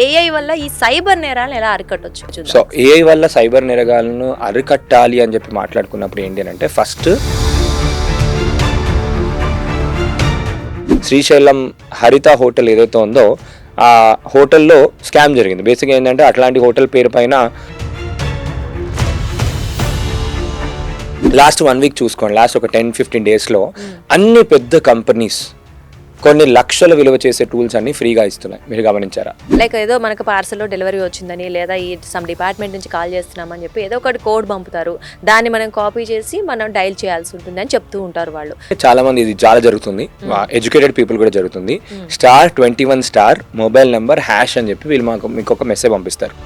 AI వల్ల ఈ cyber నేరాలను ఎలా అరికట్టొచ్చు చూద్దాం. సో ఏఐ వల్ల సైబర్ నేరగాలను అరికట్టాలి అని చెప్పి మాట్లాడుకున్నప్పుడు ఏంటి అంటే ఫస్ట్ శ్రీశైలం హరిత హోటల్ ఏదైతే ఉందో ఆ హోటల్లో స్కామ్ జరిగింది. బేసిక్గా ఏంటంటే అట్లాంటి హోటల్ పేరు పైన లాస్ట్ 1 వీక్ చూసుకోండి, లాస్ట్ ఒక 10-15 డేస్లో అన్ని పెద్ద కంపెనీస్ కొన్ని లక్షల విలువ చేసే టూల్స్ అన్ని ఫ్రీగా ఇస్తున్నాయి. మీరు గమనించారా? లైక్ ఏదో మనకు పార్సల్లో డెలివరీ వచ్చిందని లేదా ఈ సమ్ డిపార్ట్మెంట్ నుంచి కాల్ చేస్తున్నామని చెప్పి ఏదో ఒకటి కోడ్ పంపుతారు, దాన్ని మనం కాపీ చేసి మనం డైల్ చేయాల్సి ఉంటుంది అని చెప్తూ ఉంటారు వాళ్ళు. చాలా మంది ఇది చాలా జరుగుతుంది, ఎడ్యుకేటెడ్ పీపుల్ కూడా జరుగుతుంది. *21* మొబైల్ నెంబర్ హ్యాష్ అని చెప్పి వీళ్ళు మీకు ఒక మెసేజ్ పంపిస్తారు.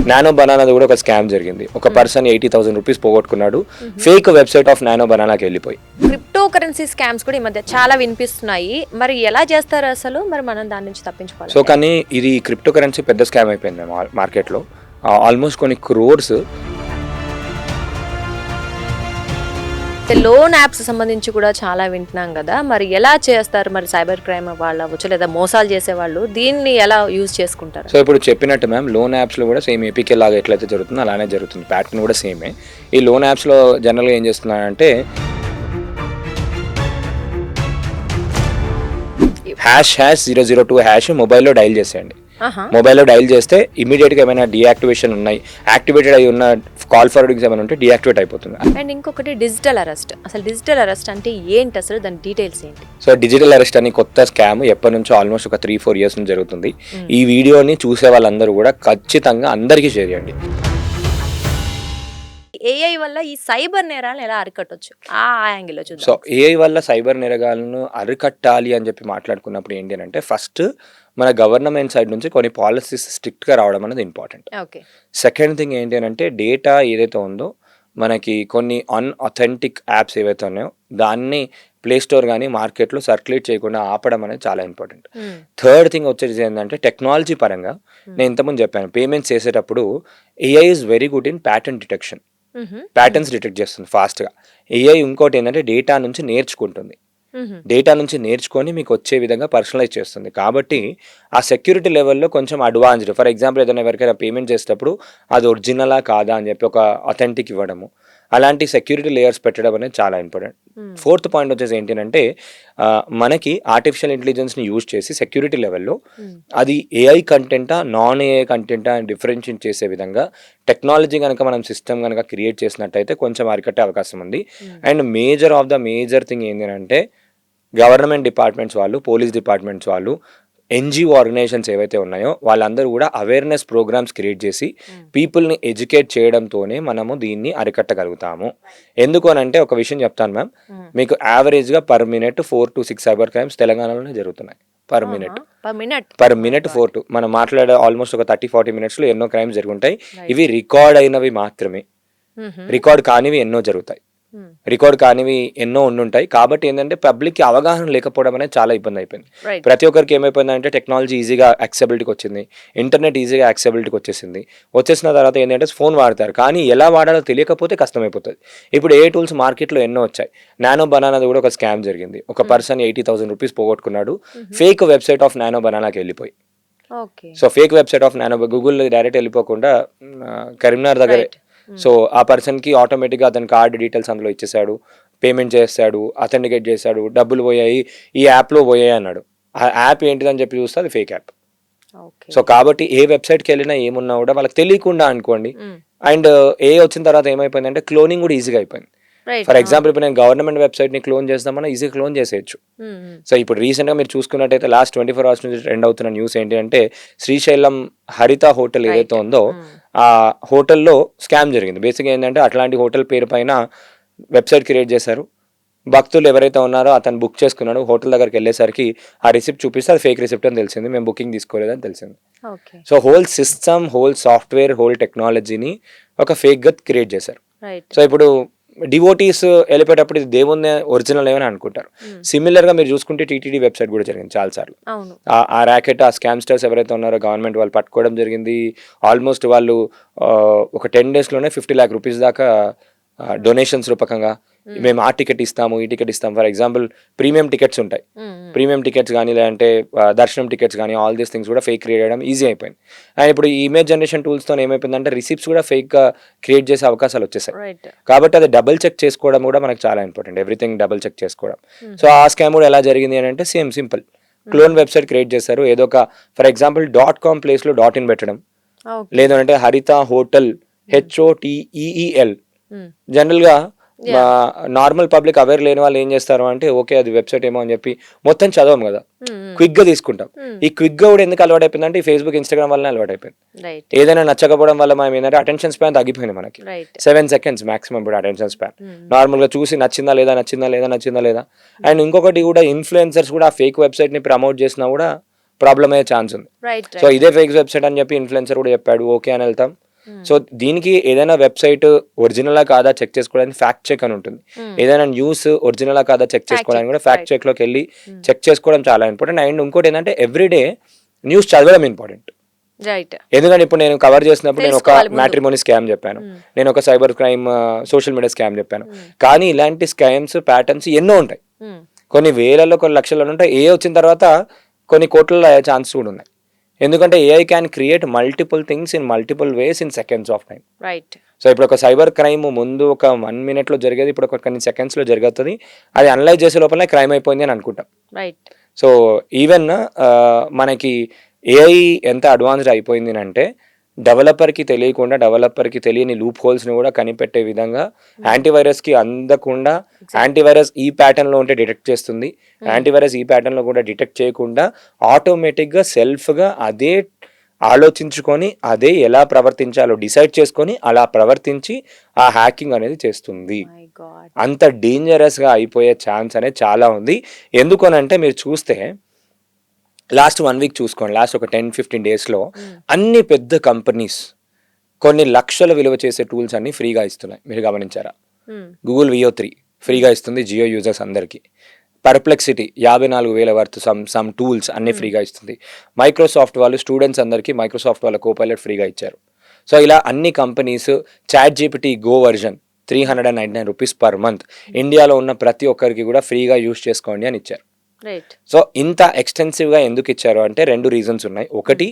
నానో బనానాది కూడా ఒక స్కామ్ జరిగింది. ఒక పర్సన్ 80,000 రూపీస్ పోగొట్టుకున్నాడు ఫేక్ వెబ్సైట్ ఆఫ్ నానో బనానాకి వెళ్ళిపోయి. క్రిప్టో కరెన్సీ స్కామ్స్ కూడా ఈ మధ్య చాలా వినిపిస్తున్నాయి. మరి ఎలా చేస్తారు అసలు? మరి మనం దాని నుంచి తప్పించుకోవాలి. సో కానీ ఇది క్రిప్టో కరెన్సీ పెద్ద స్కామ్ అయిపోయింది మార్కెట్లో. ఆల్మోస్ట్ కొన్ని క్రోర్స్. లోన్ యాప్స్ సంబంధించి కూడా చాలా వింటున్నాం కదా, మరి ఎలా చేస్తారు? మరి సైబర్ క్రైమ్ వాళ్ళు అవ్వచ్చు లేదా మోసాలు చేసే వాళ్ళు దీన్ని ఎలా యూజ్ చేసుకుంటారు? సో ఇప్పుడు చెప్పినట్టు మ్యామ్, లోన్ యాప్స్లో కూడా సేమ్ ఏపీకే లాగా ఎట్లయితే జరుగుతుందో అలానే జరుగుతుంది. ప్యాటర్న్ కూడా సేమే. ఈ లోన్ యాప్స్లో జనరల్గా ఏం చేస్తున్నారంటే #002# మొబైల్లో డైల్ చేసేయండి. మొబైల్లో డైల్ చేస్తే ఇమీడియట్గా ఏమైనా డీయాక్టివేషన్ ఉన్నాయి, యాక్టివేటెడ్ అయి ఉన్న కాల్ ఫార్వర్డింగ్స్ ఏమైనా ఉంటే డీయాక్టివేట్ అయిపోతుంది. అండ్ ఇంకొకటి డిజిటల్ అరెస్ట్. అసలు డిజిటల్ అరెస్ట్ అంటే ఏంటి? అసలు దాని డీటెయిల్స్ ఏంటి? సో డిజిటల్ అరెస్ట్ అని కొత్త స్కామ్ ఎప్పటి నుంచో ఆల్మోస్ట్ ఒక 3-4 ఇయర్స్ నుంచి జరుగుతుంది. ఈ వీడియోని చూసే వాళ్ళందరూ కూడా ఖచ్చితంగా అందరికీ షేర్ చేయండి. ఏఐ వల్ల ఈ సైబర్ నేరాలను ఎలా అరికట్టొచ్చు ఆ యాంగిల్లో చూద్దాం. సో ఏఐ వల్ల సైబర్ నేరగాలను అరికట్టాలి అని చెప్పి మాట్లాడుకున్నప్పుడు ఏంటి అంటే ఫస్ట్ మన గవర్నమెంట్ సైడ్ నుంచి కొన్ని పాలసీస్ స్ట్రిక్ట్గా రావడం అనేది ఇంపార్టెంట్. సెకండ్ థింగ్ ఏంటి అంటే డేటా ఏదైతే ఉందో మనకి కొన్ని అన్అథెంటిక్ యాప్స్ ఏవైతే ఉన్నాయో దాన్ని ప్లే స్టోర్ కానీ మార్కెట్లో సర్క్యులేట్ చేయకుండా ఆపడం అనేది చాలా ఇంపార్టెంట్. థర్డ్ థింగ్ వచ్చేసి ఏంటంటే టెక్నాలజీ పరంగా నేను ఇంతకుముందు చెప్పాను, పేమెంట్స్ చేసేటప్పుడు AI is very good in pattern detection. Patterns detect చేస్తుంది ఫాస్ట్గా. ఏఐ ఇంకోటి ఏంటంటే డేటా నుంచి నేర్చుకుంటుంది. డేటా నుంచి నేర్చుకొని మీకు వచ్చే విధంగా పర్సనలైజ్ చేస్తుంది. కాబట్టి ఆ సెక్యూరిటీ లెవెల్లో కొంచెం అడ్వాన్స్డ్. ఫర్ ఎగ్జాంపుల్ ఏదైనా ఎవరికైనా పేమెంట్ చేసేటప్పుడు అది ఒరిజినలా కాదా అని చెప్పి ఒక అథెంటిక్ ఇవ్వడము, అలాంటి సెక్యూరిటీ లేయర్స్ పెట్టడం అనేది చాలా ఇంపార్టెంట్. ఫోర్త్ పాయింట్ వచ్చేసి ఏంటంటే మనకి ఆర్టిఫిషియల్ ఇంటెలిజెన్స్ని యూజ్ చేసి సెక్యూరిటీ లెవెల్లో అది ఏఐ కంటెంటా నాన్ ఏఐ కంటెంటా అని డిఫరెన్షియేట్ చేసే విధంగా టెక్నాలజీ కనుక మనం సిస్టమ్ కనుక క్రియేట్ చేసినట్టయితే కొంచెం అరికట్టే అవకాశం ఉంది. అండ్ మేజర్ థింగ్ ఏంటంటే గవర్నమెంట్ డిపార్ట్మెంట్స్ వాళ్ళు, పోలీస్ డిపార్ట్మెంట్స్ వాళ్ళు, ఎన్జిఓ ఆర్గనైజేషన్స్ ఏవైతే ఉన్నాయో వాళ్ళందరూ కూడా అవేర్నెస్ ప్రోగ్రామ్స్ క్రియేట్ చేసి పీపుల్ని ఎడ్యుకేట్ చేయడంతోనే మనము దీన్ని అరికట్టగలుగుతాము. ఎందుకు అని అంటే ఒక విషయం చెప్తాను మ్యామ్, మీకు యావరేజ్గా per minute 4 to 6 cyber crimes తెలంగాణలోనే జరుగుతున్నాయి. పర్ మినిట్ 4 to మనం మాట్లాడే ఆల్మోస్ట్ ఒక 30-40 మినిట్స్లో ఎన్నో క్రైమ్స్ జరుగుతాయి. ఇవి రికార్డ్ అయినవి మాత్రమే, రికార్డ్ కానివి ఎన్నో జరుగుతాయి. రికార్డ్ కానివి ఎన్నో ఉండుంటాయి. కాబట్టి ఏంటంటే పబ్లిక్కి అవగాహన లేకపోవడం అనేది చాలా ఇబ్బంది అయిపోయింది. ప్రతి ఒక్కరికి ఏమైపోయిందంటే టెక్నాలజీ ఈజీగా యాక్సెబిలిటీకి వచ్చింది, ఇంటర్నెట్ ఈజీగా యాక్సెబిలిటీకి వచ్చేసిన తర్వాత ఏంటంటే ఫోన్ వాడతారు, కానీ ఎలా వాడాలో తెలియకపోతే కష్టమైపోతుంది. ఇప్పుడు ఏ టూల్స్ మార్కెట్లో ఎన్నో వచ్చాయి. నానో బనానాది కూడా ఒక స్కామ్ జరిగింది. ఒక పర్సన్ 80,000 రూపీస్ పోగొట్టుకున్నాడు ఫేక్ వెబ్సైట్ ఆఫ్ నానో బనానాకి వెళ్ళిపోయి. So fake website of nano Google direct వెళ్ళిపోకుండా కరీంనగర్ దగ్గరే. సో ఆ పర్సన్కి ఆటోమేటిక్గా అతని కార్డు డీటెయిల్స్ అందులో ఇచ్చేసాడు, పేమెంట్ చేస్తాడు, అథెంటికేట్ చేశాడు, డబ్బులు పోయాయి, ఈ యాప్లో పోయాయి అన్నాడు. ఆ యాప్ ఏంటిదని చెప్పి చూస్తే అది ఫేక్ యాప్. సో కాబట్టి ఏ వెబ్సైట్కి వెళ్ళినా ఏమున్నా కూడా వాళ్ళకి తెలియకుండా అనుకోండి. అండ్ ఏ వచ్చిన తర్వాత ఏమైపోయిందంటే క్లోనింగ్ కూడా ఈజీగా అయిపోయింది. ఫర్ ఎగ్జాంపుల్ ఇప్పుడు నేను గవర్నమెంట్ వెబ్సైట్ని క్లోన్ చేస్తామన్నా ఈజీగా క్లోన్ చేసేయచ్చు. సో ఇప్పుడు రీసెంట్గా మీరు చూసుకున్నట్టయితే లాస్ట్ 24 hours నుంచి ట్రెండ్ అవుతున్న న్యూస్ ఏంటి అంటే శ్రీశైలం హరిత హోటల్ ఏదైతే ఉందో ఆ హోటల్లో స్కామ్ జరిగింది. బేసిక్గా ఏంటంటే అట్లాంటి హోటల్ పేరు పైన వెబ్సైట్ క్రియేట్ చేశారు. భక్తులు ఎవరైతే ఉన్నారో అతను బుక్ చేసుకున్నాడు. హోటల్ దగ్గరికి వెళ్ళేసరికి ఆ రిసిప్ట్ చూపిస్తే అది ఫేక్ రిసిప్ట్ అని తెలిసింది, మేము బుకింగ్ తీసుకోలేదని తెలిసింది. So whole system, whole software, whole టెక్నాలజీని ఒక ఫేక్గా క్రియేట్ చేశారు. సో ఇప్పుడు డివోటీస్ వెళ్ళిపోయేటప్పుడు ఇది దేవుని ఒరిజినల్ ఏమని అనుకుంటారు. సిమిలర్ గా మీరు చూసుకుంటే టీటీడీ వెబ్సైట్ కూడా జరిగింది చాలా సార్లు. ఆ ర్యాకెట్, ఆ స్కామ్స్టర్స్ ఎవరైతే ఉన్నారో గవర్నమెంట్ వాళ్ళు పట్టుకోవడం జరిగింది. ఆల్మోస్ట్ వాళ్ళు ఒక 10 days లోనే 50 lakh రూపీస్ దాకా డొనేషన్స్ రూపకంగా మేము ఆ టికెట్ ఇస్తాము, ఈ టికెట్ ఇస్తాం. ఫర్ ఎగ్జాంపుల్ ప్రీమియం టికెట్స్ ఉంటాయి, ప్రీమియం టికెట్స్ కానీ లేదంటే దర్శనం టికెట్స్ కానీ ఆల్ దీస్ థింగ్స్ కూడా ఫేక్ క్రియేట్ చేయడం ఈజీ అయిపోయింది. అండ్ ఇప్పుడు ఈ ఇమేజ్ జనరేషన్ టూల్స్తో ఏమైపోయిందంటే రిసిప్ట్స్ కూడా ఫేక్గా క్రియేట్ చేసే అవకాశాలు వచ్చేసాయి. కాబట్టి అది డబుల్ చెక్ చేసుకోవడం కూడా మనకు చాలా ఇంపార్టెంట్, ఎవ్రీథింగ్ డబుల్ చెక్ చేసుకోవడం. సో ఆ స్కామ్ కూడా ఎలా జరిగింది అని అంటే same simple, clone website create చేస్తారు. ఏదో ఒక ఫర్ ఎగ్జాంపుల్ .com ప్లేస్లో .in పెట్టడం, లేదంటే హరిత హోటల్ HOTEEL. జనరల్గా నార్మల్ పబ్లిక్ అవేర్ లేని వాళ్ళు ఏం చేస్తారు అంటే ఓకే అది వెబ్సైట్ ఏమో అని చెప్పి మొత్తం చదవం కదా, క్విక్ గా తీసుకుంటాం. ఈ క్విక్ గా కూడా ఎందుకు అలవాటు అయిపోయిందంటే ఈ ఫేస్బుక్ ఇన్స్టాగ్రామ్ వల్లనే అలవాటు అయిపోయింది. ఏదైనా నచ్చకపోవడం వల్ల మనం ఏంటంటే అటెన్షన్ స్పాన్ తగ్గిపోయింది మనకి. 7 seconds మాక్సిమం ఇప్పుడు అటెన్షన్ స్పాన్. నార్మల్ గా చూసి నచ్చిందా లేదా. అండ్ ఇంకొకటి కూడా ఇన్ఫ్లుయెన్సర్స్ కూడా ఆ ఫేక్ వెబ్సైట్ ని ప్రమోట్ చేసినా కూడా ప్రాబ్లమ్ అయ్యే ఛాన్స్ ఉంది. సో ఇదే ఫేక్ వెబ్సైట్ అని చెప్పి ఇన్ఫ్లుయెన్సర్ కూడా చెప్పాడు, ఓకే అని వెళ్తాం. సో దీనికి ఏదైనా వెబ్సైట్ ఒరిజినలా కాదా చెక్ చేసుకోవడానికి ఫ్యాక్ట్ చెక్ అని ఉంటుంది. ఏదైనా న్యూస్ ఒరిజినలా కాదా చెక్ చేసుకోవడానికి కూడా ఫ్యాక్ట్ చెక్ లోకి వెళ్ళి చెక్ చేసుకోవడం చాలా ఇంపార్టెంట్. అండ్ ఇంకోటి ఏంటంటే ఎవ్రీడే న్యూస్ చదవడం ఇంపార్టెంట్. ఎందుకంటే ఇప్పుడు నేను కవర్ చేసినప్పుడు నేను ఒక మ్యాట్రిమోనీ స్కామ్ చెప్పాను, నేను ఒక cyber crime social media scam చెప్పాను. కానీ ఇలాంటి స్కామ్స్ ప్యాటర్న్స్ ఎన్నో ఉంటాయి, కొన్ని వేలలో కొన్ని లక్షలలో ఉంటాయి. ఏ వచ్చిన తర్వాత కొన్ని కోట్ల ఛాన్స్ కూడా ఉన్నాయి. ఎందుకంటే AI can create multiple things in multiple ways in seconds of time. So ఇప్పుడు ఒక సైబర్ క్రైమ్ ముందు ఒక 1 minute లో జరిగేది ఇప్పుడు ఒక కొన్ని సెకండ్స్ లో జరుగుతుంది. అది అనలైజ్ చేసే లోపల క్రైమ్ అయిపోయింది అని అనుకుంటాం. సో ఈవెన్ మనకి AI ఎంత అడ్వాన్స్డ్ అయిపోయింది అంటే డెవలపర్కి తెలియకుండా, డెవలపర్కి తెలియని లూప్ హోల్స్ని కూడా కనిపెట్టే విధంగా యాంటీవైరస్కి అందకుండా యాంటీవైరస్ ఈ ప్యాటర్న్లో ఉంటే డిటెక్ట్ చేస్తుంది, యాంటీవైరస్ ఈ ప్యాటర్న్లో కూడా డిటెక్ట్ చేయకుండా ఆటోమేటిక్గా సెల్ఫ్గా అదే ఆలోచించుకొని అదే ఎలా ప్రవర్తించాలో డిసైడ్ చేసుకొని అలా ప్రవర్తించి ఆ హ్యాకింగ్ అనేది చేస్తుంది. అంత డేంజరస్గా అయిపోయే ఛాన్స్ అనేది చాలా ఉంది. ఎందుకనంటే మీరు చూస్తే లాస్ట్ 1 week చూసుకోండి, లాస్ట్ ఒక 10-15 daysలో అన్ని పెద్ద కంపెనీస్ కొన్ని లక్షల విలువ చేసే టూల్స్ అన్ని ఫ్రీగా ఇస్తున్నాయి. మీరు గమనించారా? గూగుల్ VO3 ఫ్రీగా ఇస్తుంది జియో యూజర్స్ అందరికీ. పర్ప్లెక్సిటీ 54,000 వర్త్ సమ్ టూల్స్ అన్ని ఫ్రీగా ఇస్తుంది. మైక్రోసాఫ్ట్ వాళ్ళు స్టూడెంట్స్ అందరికీ మైక్రోసాఫ్ట్ వాళ్ళ కోపైలట్ ఫ్రీగా ఇచ్చారు. సో ఇలా అన్ని companies ChatGPT Go version $399 per month ఇండియాలో ఉన్న ప్రతి ఒక్కరికి కూడా ఫ్రీగా యూజ్ చేసుకోండి అని ఇచ్చారు. సో ఇంత ఎక్స్టెన్సివ్గా ఎందుకు ఇచ్చారు అంటే 2 reasons ఉన్నాయి. ఒకటి,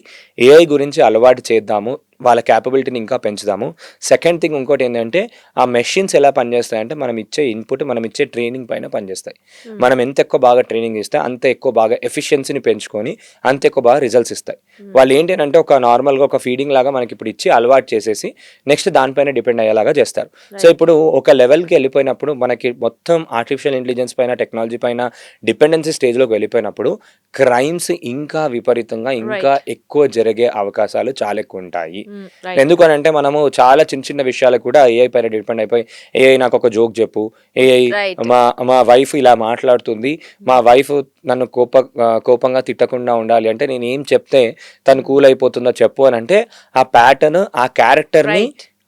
AI గురించి అలవాటు చేద్దాము, వాళ్ళ క్యాపబిలిటీని ఇంకా పెంచుదాము. సెకండ్ థింగ్ ఇంకోటి ఏంటంటే ఆ మెషిన్స్ ఎలా పనిచేస్తాయంటే మనం ఇచ్చే ఇన్పుట్, మనం ఇచ్చే ట్రైనింగ్ పైన పనిచేస్తాయి. మనం ఎంత ఎక్కువ బాగా ట్రైనింగ్ ఇస్తే అంత ఎక్కువ బాగా ఎఫిషియన్సీని పెంచుకొని అంత ఎక్కువ బాగా రిజల్ట్స్ ఇస్తాయి. వాళ్ళు ఏంటి అంటే ఒక నార్మల్గా ఒక ఫీడింగ్ లాగా మనకి ఇప్పుడు ఇచ్చి అలవాటు చేసేసి నెక్స్ట్ దానిపైన డిపెండ్ అయ్యేలాగా చేస్తారు. సో ఇప్పుడు ఒక లెవెల్కి వెళ్ళిపోయినప్పుడు మనకి మొత్తం ఆర్టిఫిషియల్ ఇంటెలిజెన్స్ పైన, టెక్నాలజీ పైన డిపెండెన్సీ స్టేజ్లోకి వెళ్ళిపోయినప్పుడు క్రైమ్స్ ఇంకా విపరీతంగా ఇంకా ఎక్కువ జరిగే అవకాశాలు చాలా ఎక్కువ ఉంటాయి. ఎందుకనంటే మనము చాలా చిన్న చిన్న విషయాలకు కూడా AI పైన డిపెండ్ అయిపోయి, AI నాకు ఒక జోక్ చెప్పు, AI మా వైఫ్ ఇలా మాట్లాడుతుంది, మా వైఫ్ నన్ను కోపంగా తిట్టకుండా ఉండాలి అంటే నేను ఏం చెప్తే తను కూల్ అయిపోతుందో చెప్పు అని అంటే ఆ ప్యాటర్న్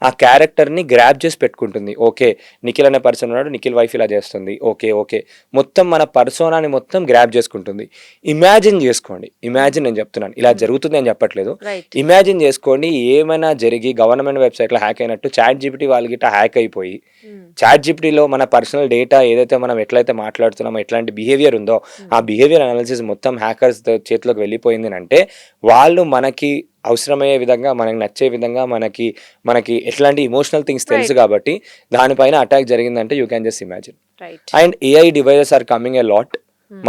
ఆ క్యారెక్టర్ని గ్రాప్ చేసి పెట్టుకుంటుంది. ఓకే నిఖిల్ అనే పర్సన్ ఉన్నాడు, నిఖిల్ వైఫ్ ఇలా చేస్తుంది, ఓకే మొత్తం మన పర్సోనాని మొత్తం గ్రాప్ చేసుకుంటుంది. ఇమాజిన్ చేసుకోండి, నేను చెప్తున్నాను ఇలా జరుగుతుంది అని చెప్పట్లేదు, ఇమాజిన్ చేసుకోండి ఏమైనా జరిగి గవర్నమెంట్ వెబ్సైట్లో హ్యాక్ అయినట్టు ChatGPT వాళ్ళ గిట్ట హ్యాక్ అయిపోయి ChatGPTలో మన పర్సనల్ డేటా ఏదైతే మనం ఎట్లయితే మాట్లాడుతున్నామో ఎట్లాంటి బిహేవియర్ ఉందో ఆ బిహేవియర్ అనాలిసిస్ మొత్తం హ్యాకర్స్ చేతిలోకి వెళ్ళిపోయింది అంటే వాళ్ళు మనకి అవసరమయ్యే విధంగా, మనకి నచ్చే విధంగా, మనకి ఎట్లాంటి ఇమోషనల్ థింగ్స్ తెలుసు కాబట్టి దానిపైన అటాక్ జరిగిందంటే you can just imagine. And AI devices are coming a lot.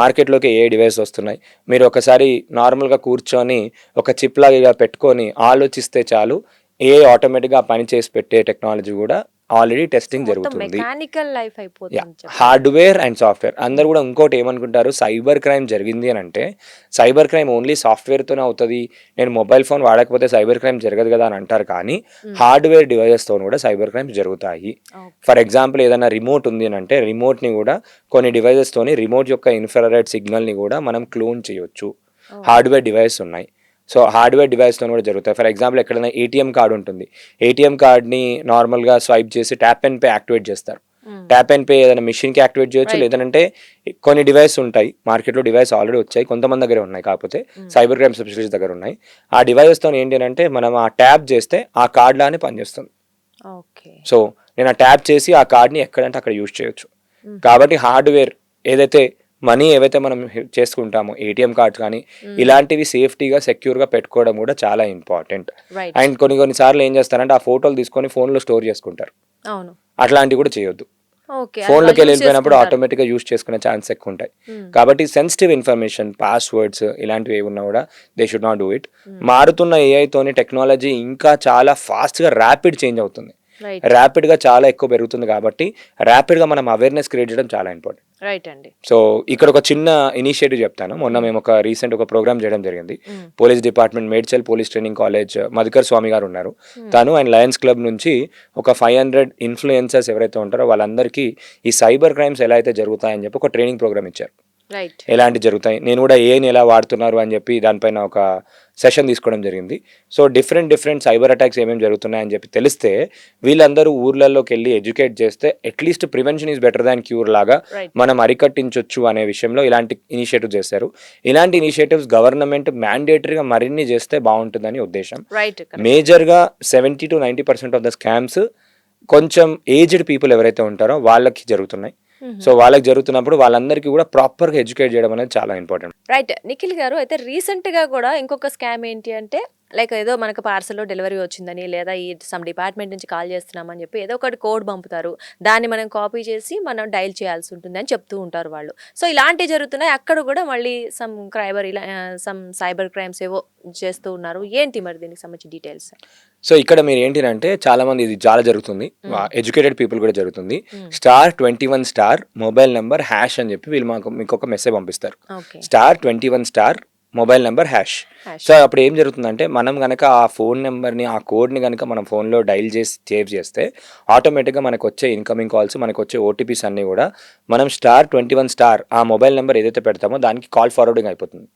మార్కెట్లోకి AI డివైస్ వస్తున్నాయి. మీరు ఒకసారి నార్మల్గా కూర్చొని ఒక చిప్ లాగా పెట్టుకొని ఆలోచిస్తే చాలు AI ఆటోమేటిక్గా పని చేసి పెట్టే టెక్నాలజీ కూడా ఆల్రెడీ టెస్టింగ్ జరుగుతుంది. హార్డ్వేర్ అండ్ సాఫ్ట్వేర్ అందరు కూడా ఇంకోటి ఏమనుకుంటారు, సైబర్ క్రైమ్ జరిగింది అని అంటే సైబర్ క్రైమ్ ఓన్లీ సాఫ్ట్వేర్తోనే అవుతుంది, నేను మొబైల్ ఫోన్ వాడకపోతే సైబర్ క్రైమ్ జరగదు కదా అని అంటారు. కానీ హార్డ్వేర్ డివైజెస్తో కూడా సైబర్ క్రైమ్స్ జరుగుతాయి. ఫర్ ఎగ్జాంపుల్ ఏదైనా రిమోట్ ఉంది అని అంటే రిమోట్ని కూడా కొన్ని డివైజెస్తోని రిమోట్ యొక్క ఇన్ఫ్రారెడ్ సిగ్నల్ని కూడా మనం క్లోన్ చేయొచ్చు. హార్డ్వేర్ డివైస్ ఉన్నాయి. సో హార్డ్వేర్ డివైస్తో కూడా జరుగుతాయి. ఫర్ ఎగ్జాంపుల్ ఎక్కడైనా ATM కార్డు ఉంటుంది, ATM కార్డ్ని నార్మల్గా స్వైప్ చేసి ట్యాప్ అండ్ పే యాక్టివేట్ చేస్తారు. ట్యాప్ అండ్ పే ఏదైనా మిషన్కి యాక్టివేట్ చేయొచ్చు, లేదంటే కొన్ని డివైస్ ఉంటాయి మార్కెట్లో, డివైస్ ఆల్రెడీ వచ్చాయి, కొంతమంది దగ్గర ఉన్నాయి, కాకపోతే సైబర్ క్రైమ్ స్పెషలిస్ట్ దగ్గర ఉన్నాయి. ఆ డివైజెస్తో ఏంటి అంటే మనం ఆ ట్యాప్ చేస్తే ఆ కార్డ్ లానే పనిచేస్తుంది. ఓకే. సో నేను ఆ ట్యాప్ చేసి ఆ కార్డ్ని ఎక్కడంటే అక్కడ యూజ్ చేయొచ్చు. కాబట్టి హార్డ్వేర్ ఏదైతే మనీ ఏవైతే మనం చేసుకుంటామో ఏటీఎం కార్డ్స్ కానీ ఇలాంటివి సేఫ్టీగా సెక్యూర్గా పెట్టుకోవడం కూడా చాలా ఇంపార్టెంట్. రైట్. అండ్ కొన్నిసార్లు ఏం చేస్తారంటే ఆ ఫోటోలు తీసుకొని ఫోన్లో స్టోర్ చేసుకుంటారు. అవును. అట్లాంటివి కూడా చేయొద్దు. ఓకే. ఫోన్లోకి వెళ్ళిపోయినప్పుడు ఆటోమేటిక్గా యూజ్ చేసుకునే ఛాన్స్ ఎక్కువ ఉంటాయి. కాబట్టి సెన్సిటివ్ ఇన్ఫర్మేషన్, పాస్వర్డ్స్ ఇలాంటివి ఏమి ఉన్నా కూడా they should not do it. మారుతున్న ఏఐతోని టెక్నాలజీ ఇంకా చాలా ఫాస్ట్గా ర్యాపిడ్ చేంజ్ అవుతుంది. ర్యాపిడ్గా చాలా ఎక్కువ పెరుగుతుంది కాబట్టి ర్యాపిడ్గా మనం అవేర్నెస్ క్రియేట్ చేయడం చాలా ఇంపార్టెంట్. రైట్ అండి. సో ఇక్కడ ఒక చిన్న ఇనిషియేటివ్ చెప్తాను. మొన్న మేము ఒక ప్రోగ్రామ్ చేయడం జరిగింది. Police department Medchal police training college Madhukar Swamy గారు ఉన్నారు. తను అండ్ లయన్స్ క్లబ్ నుంచి ఒక 500 ఇన్ఫ్లుయెన్సర్స్ ఎవరైతే ఉంటారో వాళ్ళందరికీ ఈ సైబర్ క్రైమ్స్ ఎలా అయితే జరుగుతాయని చెప్పి ఒక ట్రైనింగ్ ప్రోగ్రామ్ ఇచ్చారు. ఎలాంటి జరుగుతాయి, నేను కూడా ఏని ఎలా వాడుతున్నారు అని చెప్పి దానిపైన ఒక సెషన్ తీసుకోవడం జరిగింది. సో డిఫరెంట్ సైబర్ అటాక్స్ ఏమేమి జరుగుతున్నాయని చెప్పి తెలిస్తే వీళ్ళందరూ ఊర్లలోకి వెళ్ళి ఎడ్యుకేట్ చేస్తే at least prevention is better than cure లాగా మనం అరికట్టించొచ్చు అనే విషయంలో ఇలాంటి ఇనిషియేటివ్ చేశారు. ఇలాంటి ఇనిషియేటివ్స్ గవర్నమెంట్ మ్యాండేటరీగా మరిన్ని చేస్తే బాగుంటుందని ఉద్దేశం. మేజర్గా 70 to 90% ఆఫ్ ద స్కామ్స్ కొంచెం ఏజ్డ్ పీపుల్ ఎవరైతే ఉంటారో వాళ్ళకి జరుగుతున్నాయి. సో వాళ్ళకి జరుగుతున్నప్పుడు వాళ్ళందరికీ కూడా ప్రాపర్గా ఎడ్యుకేట్ చేయడం అనేది చాలా ఇంపార్టెంట్. రైట్. నిఖిల్ గారు, అయితే రీసెంట్గా కూడా ఇంకొక స్కామ్ ఏంటి అంటే లైక్ ఏదో మనకు పార్సల్లో డెలివరీ వచ్చిందని లేదా ఈ సమ్ డిపార్ట్మెంట్ నుంచి కాల్ చేస్తున్నామని చెప్పి ఏదో ఒకటి కోడ్ పంపుతారు. దాన్ని మనం కాపీ చేసి మనం డైల్ చేయాల్సి ఉంటుంది అని చెప్తూ ఉంటారు వాళ్ళు. సో ఇలాంటివి జరుగుతున్నాయి. అక్కడ కూడా మళ్ళీ సమ్ సైబర్ క్రైమ్స్ ఏవో చేస్తూ ఉన్నారు. ఏంటి మరి దీనికి సంబంధించి డీటెయిల్స్? సో ఇక్కడ మీరు ఏంటంటే చాలా మంది ఇది చాలా జరుగుతుంది, ఎడ్యుకేటెడ్ పీపుల్ కూడా జరుగుతుంది. *21* మొబైల్ నెంబర్ హ్యాష్ అని చెప్పి వీళ్ళు మీకు ఒక మెసేజ్ పంపిస్తారు. *21* మొబైల్ నెంబర్ హ్యాష్. సో అప్పుడు ఏం జరుగుతుందంటే మనం కనుక ఆ ఫోన్ నెంబర్ని ఆ కోడ్ని కనుక మనం ఫోన్లో డైల్ చేసి సేవ్ చేస్తే ఆటోమేటిక్గా మనకు వచ్చే ఇన్కమింగ్ కాల్స్, మనకు వచ్చే ఓటీపీస్ అన్నీ కూడా మనం *21* ఆ మొబైల్ నెంబర్ ఏదైతే పెడతామో దానికి కాల్ ఫార్వర్డింగ్ అయిపోతుంది.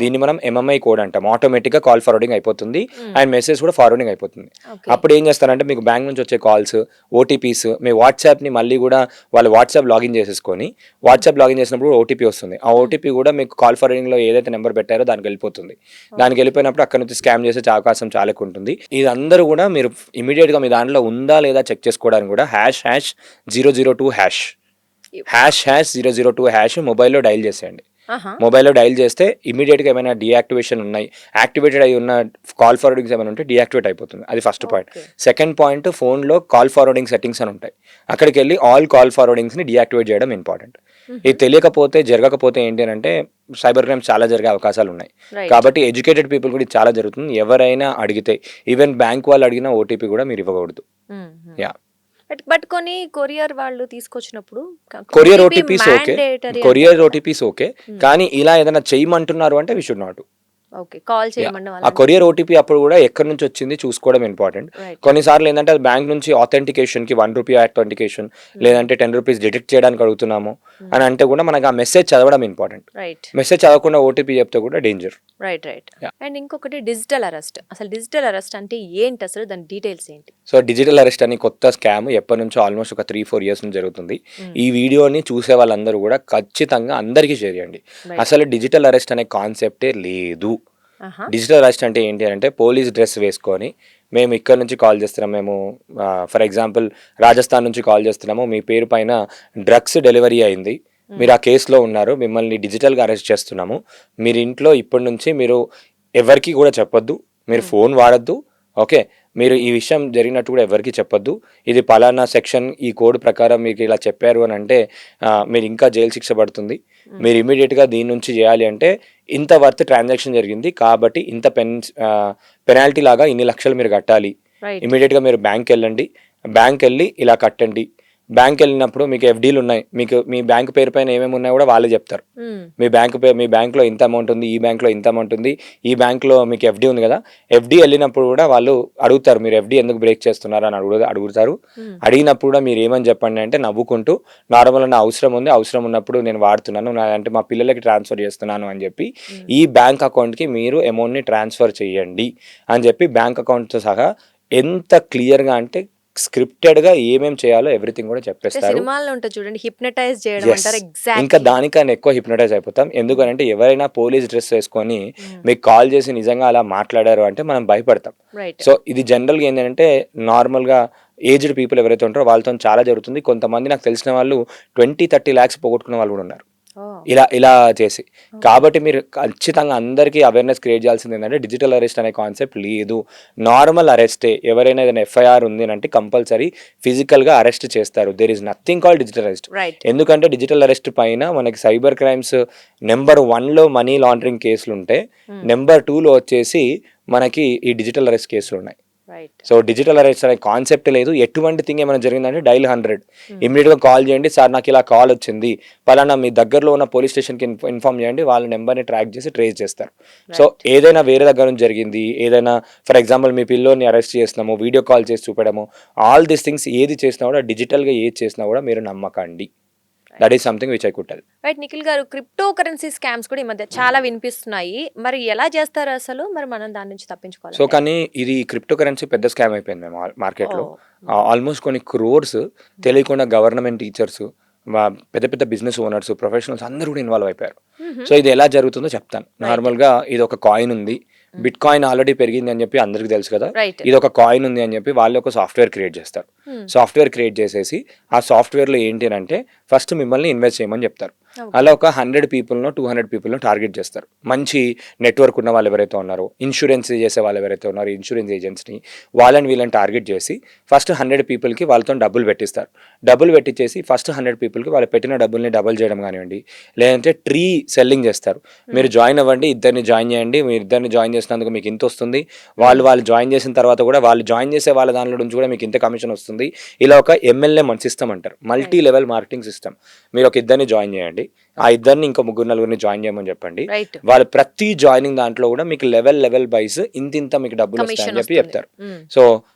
దీన్ని మనం MMI కోడ్ అంటాం. ఆటోమేటిక్గా కాల్ ఫార్వర్డింగ్ అయిపోతుంది అండ్ మెసేజ్ కూడా ఫార్వర్డింగ్ అయిపోతుంది. అప్పుడు ఏం చేస్తారంటే మీకు బ్యాంక్ నుంచి వచ్చే కాల్స్, ఓటీపీస్, మీ వాట్సాప్ని మళ్ళీ కూడా వాళ్ళు వాట్సాప్ లాగిన్ చేసేసుకొని వాట్సాప్ లాగిన్ చేసినప్పుడు ఓటీపీ వస్తుంది. ఆ ఓటీపీ కూడా మీకు కాల్ ఫార్వర్డింగ్లో ఏదైతే నెంబర్ పెట్టారో దానికి వెళ్ళిపోతుంది. దానికి వెళ్ళిపోయినప్పుడు అక్కడ నుంచి స్కామ్ చేసే అవకాశం చాలా ఎక్కువ ఉంటుంది. ఇది అందరూ కూడా మీరు ఇమీడియట్గా మీ దాంట్లో ఉందా లేదా చెక్ చేసుకోవడానికి కూడా #002# మొబైల్లో డైల్ చేసేయండి. మొబైల్లో డైల్ చేస్తే ఇమీడియట్గా ఏమైనా డీయాక్టివేషన్ ఉన్నాయి, యాక్టివేటెడ్ అయి ఉన్న కాల్ ఫార్వర్డింగ్స్ ఏమైనా ఉంటే డీయాక్టివేట్ అయిపోతుంది. అది ఫస్ట్ పాయింట్. సెకండ్ పాయింట్, ఫోన్లో కాల్ ఫార్వర్డింగ్ సెట్టింగ్స్ అని ఉంటాయి. అక్కడికి వెళ్ళి ఆల్ కాల్ ఫార్వర్డింగ్స్ని డీయాక్టివేట్ చేయడం ఇంపార్టెంట్. ఇది తెలియకపోతే జరగకపోతే ఏంటి అంటే సైబర్ క్రైమ్స్ చాలా జరిగే అవకాశాలు ఉన్నాయి. కాబట్టి ఎడ్యుకేటెడ్ పీపుల్ కూడా చాలా జరుగుతుంది. ఎవరైనా అడిగితే ఈవెన్ బ్యాంక్ వాళ్ళు అడిగిన ఓటీపీ కూడా మీరు ఇవ్వకూడదు. యా, బట్ కొన్ని కొరియర్ వాళ్ళు తీసుకొచ్చినప్పుడు కొరియర్ ఓటీపీస్ ఓకే, కానీ ఇలా ఏదైనా చేయమంటున్నారు అంటే వి షుడ్ నాట్. కాల్ చేయమండి. ఆ కొరియర్ ఓటీపీ అప్పుడు కూడా ఎక్కడి నుంచి వచ్చింది చూసుకోవడం ఇంపార్టెంట్. కొన్నిసార్లు ఏంటంటే అది బ్యాంక్ నుంచి ఆథెంటికేషన్కి ₹1 ఆథెంటికేషన్ లేదంటే ₹10 డిటెక్ట్ చేయడానికి అడుగుతున్నాము అని అంటే కూడా మనకు ఆ మెసేజ్ చదవడం ఇంపార్టెంట్. మెసేజ్ చదవకుండా ఓటీపీ చెప్తే కూడా డేంజర్. రైట్. అండ్ ఇంకొకటి డిజిటల్ అరెస్ట్. అసలు డిజిటల్ అరెస్ట్ అంటే ఏంటి, అసలు దాని డీటెయిల్స్ ఏంటి? సో డిజిటల్ అరెస్ట్ అని కొత్త స్కామ్ ఎప్పటి నుంచో ఆల్మోస్ట్ ఒక 3-4 years నుంచి జరుగుతుంది. ఈ వీడియోని చూసే వాళ్ళందరూ కూడా ఖచ్చితంగా అందరికీ షేర్ చేయండి. అసలు డిజిటల్ అరెస్ట్ అనే కాన్సెప్టే లేదు. డిజిటల్ అరెస్ట్ అంటే ఏంటి అంటే పోలీస్ డ్రెస్ వేసుకొని మేము ఇక్కడ నుంచి కాల్ చేస్తున్నాం, మేము ఫర్ ఎగ్జాంపుల్ రాజస్థాన్ నుంచి కాల్ చేస్తున్నాము, మీ పేరు పైన డ్రగ్స్ డెలివరీ అయింది, మీరు ఆ కేసులో ఉన్నారు, మిమ్మల్ని డిజిటల్గా అరెస్ట్ చేస్తున్నాము, మీరు ఇంట్లో ఇప్పటి నుంచి మీరు ఎవరికి కూడా చెప్పొద్దు, మీరు ఫోన్ వాడద్దు, ఓకే, మీరు ఈ విషయం జరిగినట్టు కూడా ఎవరికి చెప్పొద్దు, ఇది పలానా సెక్షన్ ఈ కోడ్ ప్రకారం మీకు ఇలా చెప్పారు అని అంటే మీరు ఇంకా జైలు శిక్ష పడుతుంది, మీరు ఇమీడియట్గా దీని నుంచి చేయాలి అంటే ఇంత వర్త్ ట్రాన్సాక్షన్ జరిగింది కాబట్టి ఇంత పెనాల్టీ లాగా ఇన్ని లక్షలు మీరు కట్టాలి, ఇమీడియట్గా మీరు బ్యాంక్ వెళ్ళి ఇలా కట్టండి. బ్యాంక్ వెళ్ళినప్పుడు మీకు ఎఫ్డీలు ఉన్నాయి, మీకు మీ బ్యాంక్ పేరు పైన ఏమేమి ఉన్నాయో కూడా వాళ్ళే చెప్తారు. మీ బ్యాంక్లో ఇంత అమౌంట్ ఉంది, ఈ బ్యాంక్లో ఇంత అమౌంట్ ఉంది, ఈ బ్యాంక్లో మీకు ఎఫ్డీ ఉంది కదా, ఎఫ్డీ వెళ్ళినప్పుడు కూడా వాళ్ళు అడుగుతారు మీరు ఎఫ్డీ ఎందుకు బ్రేక్ చేస్తున్నారు అని అడుగుతారు. అడిగినప్పుడు కూడా మీరు ఏమని చెప్పండి అంటే నవ్వుకుంటూ నార్మల్ నా అవసరం ఉంది, అవసరం ఉన్నప్పుడు నేను వాడుతున్నాను, అంటే మా పిల్లలకి ట్రాన్స్ఫర్ చేస్తున్నాను అని చెప్పి ఈ బ్యాంక్ అకౌంట్కి మీరు అమౌంట్ని ట్రాన్స్ఫర్ చేయండి అని చెప్పి బ్యాంక్ అకౌంట్తో సహా ఎంత క్లియర్గా అంటే స్క్రిప్టెడ్ గా ఏమేం చేయాలో ఎవ్రీథింగ్ కూడా చెప్పేస్తారు. చూడండి, హిప్నటైజ్ చేయడం అంటారు. ఇంకా దానికన్నా ఎక్కువ హిప్నటైజ్ అయిపోతాం. ఎందుకంటే ఎవరైనా పోలీస్ డ్రెస్ వేసుకొని మీకు కాల్ చేసి నిజంగా అలా మాట్లాడారు అంటే మనం భయపడతాం. సో ఇది జనరల్ గా ఏంటంటే నార్మల్ గా ఏజ్డ్ పీపుల్ ఎవరైతే ఉంటారో వాళ్ళతో చాలా జరుగుతుంది. కొంతమంది నాకు తెలిసిన వాళ్ళు 20-30 lakhs పోగొట్టుకున్న వాళ్ళు కూడా ఉన్నారు ఇలా చేసి. కాబట్టి మీరు ఖచ్చితంగా అందరికీ అవేర్నెస్ క్రియేట్ చేయాల్సింది ఏంటంటే డిజిటల్ అరెస్ట్ అనే కాన్సెప్ట్ లేదు. నార్మల్ అరెస్టే. ఎవరైనా ఏదైనా ఎఫ్ఐఆర్ ఉంది అంటే కంపల్సరీ ఫిజికల్గా అరెస్ట్ చేస్తారు. There is nothing called digital arrest. ఎందుకంటే డిజిటల్ అరెస్ట్ పైన మనకి సైబర్ క్రైమ్స్ నెంబర్ 1లో మనీ లాండరింగ్ కేసులు ఉంటే నెంబర్ 2లో వచ్చేసి మనకి ఈ డిజిటల్ అరెస్ట్ కేసులు ఉన్నాయి. సో డిజిటల్ అరెస్ట్ అనే కాన్సెప్ట్ లేదు. ఎటువంటి థింగ్ ఏమైనా జరిగిందంటే డైల్ 100 ఇమీడియట్గా కాల్ చేయండి, సార్ నాకు ఇలా కాల్ వచ్చింది, పలానా మీ దగ్గరలో ఉన్న పోలీస్ స్టేషన్కి ఇన్ఫార్మ్ చేయండి, వాళ్ళ నెంబర్ని ట్రాక్ చేసి ట్రేస్ చేస్తారు. సో ఏదైనా వేరే దగ్గర నుంచి జరిగింది, ఏదైనా ఫర్ ఎగ్జాంపుల్ మీ పిల్లోని అరెస్ట్ చేస్తున్నాము, వీడియో కాల్ చేసి చూపడము, ఆల్ దీస్ థింగ్స్ ఏది చేసినా కూడా డిజిటల్గా ఏది చేసినా కూడా మీరు నమ్మకండి. That is something which I could tell. Right Nikhil గారు, క్రిప్టో కరెన్సీ స్కామ్స్ కూడా ఈ మధ్య చాలా వినిపిస్తున్నాయి. మరి ఎలా చేస్తారు అసలు? మరి మనం దాని నుంచి తప్పించుకోవాలి. సో కానీ ఇది క్రిప్టో కరెన్సీ పెద్ద స్కామ్ అయిపోయింది మేము మార్కెట్లో. ఆల్మోస్ట్ కొన్ని క్రోర్స్ తెలియకుండా గవర్నమెంట్ టీచర్స్, పెద్ద పెద్ద బిజినెస్ ఓనర్స్, ప్రొఫెషనల్స్ అందరూ కూడా ఇన్వాల్వ్ అయిపోయారు. సో ఇది ఎలా జరుగుతుందో చెప్తాను. నార్మల్గా ఇది ఒక కాయిన్ ఉంది, బిట్ కాయిన్ ఆల్రెడీ పెరిగింది అని చెప్పి అందరికి తెలుసు కదా. ఇది ఒక కాయిన్ ఉంది అని చెప్పి వాళ్ళు ఒక సాఫ్ట్వేర్ క్రియేట్ చేస్తారు. సాఫ్ట్వేర్ క్రియేట్ చేసేసి ఆ సాఫ్ట్వేర్లో ఏంటి అంటే ఫస్ట్ మిమ్మల్ని ఇన్వెస్ట్ చేయమని చెప్తారు. అలా ఒక 100 పీపుల్నో 200 పీపుల్నో టార్గెట్ చేస్తారు. మంచి నెట్వర్క్ ఉన్న వాళ్ళు ఎవరైతే ఉన్నారో, ఇన్సూరెన్స్ చేసే వాళ్ళు ఎవరైతే ఉన్నారో, ఇన్సూరెన్స్ ఏజెంట్స్ని వీళ్ళని టార్గెట్ చేసి ఫస్ట్ 100 పీపుల్కి వాళ్ళతో డబ్బులు పెట్టిస్తారు. డబ్బులు పెట్టించేసి ఫస్ట్ 100 పీపుల్కి వాళ్ళు పెట్టిన డబ్బుల్ని డబుల్ చేయడం కానివ్వండి, లేదంటే ట్రీ సెల్లింగ్ చేస్తారు. మీరు జాయిన్ అవ్వండి, ఇద్దరిని జాయిన్ చేయండి, మీరు ఇద్దరిని జాయిన్ చేసినందుకు మీకు ఇంత వస్తుంది, వాళ్ళు జాయిన్ చేసిన తర్వాత కూడా వాళ్ళు జాయిన్ చేసే వాళ్ళ దానిలో నుంచి కూడా మీకు ఇంత కమిషన్ వస్తుంది. ఇలా ఒక MLM సిస్టమ్ అంటారు, మల్టీ లెవెల్ మార్కెటింగ్ సిస్టమ్. మీరు ఒక ఇద్దరిని జాయిన్ చేయండి, ఆ ఇద్దరిని ఇంకో 3-4 జాయిన్ చేయమని చెప్పండి. వాళ్ళు ప్రతి జాయినింగ్ దాంట్లో కూడా మీకు లెవెల్ వైజ్ ఇంత మీకు డబ్బులు వస్తాయని చెప్పి చెప్తారు. So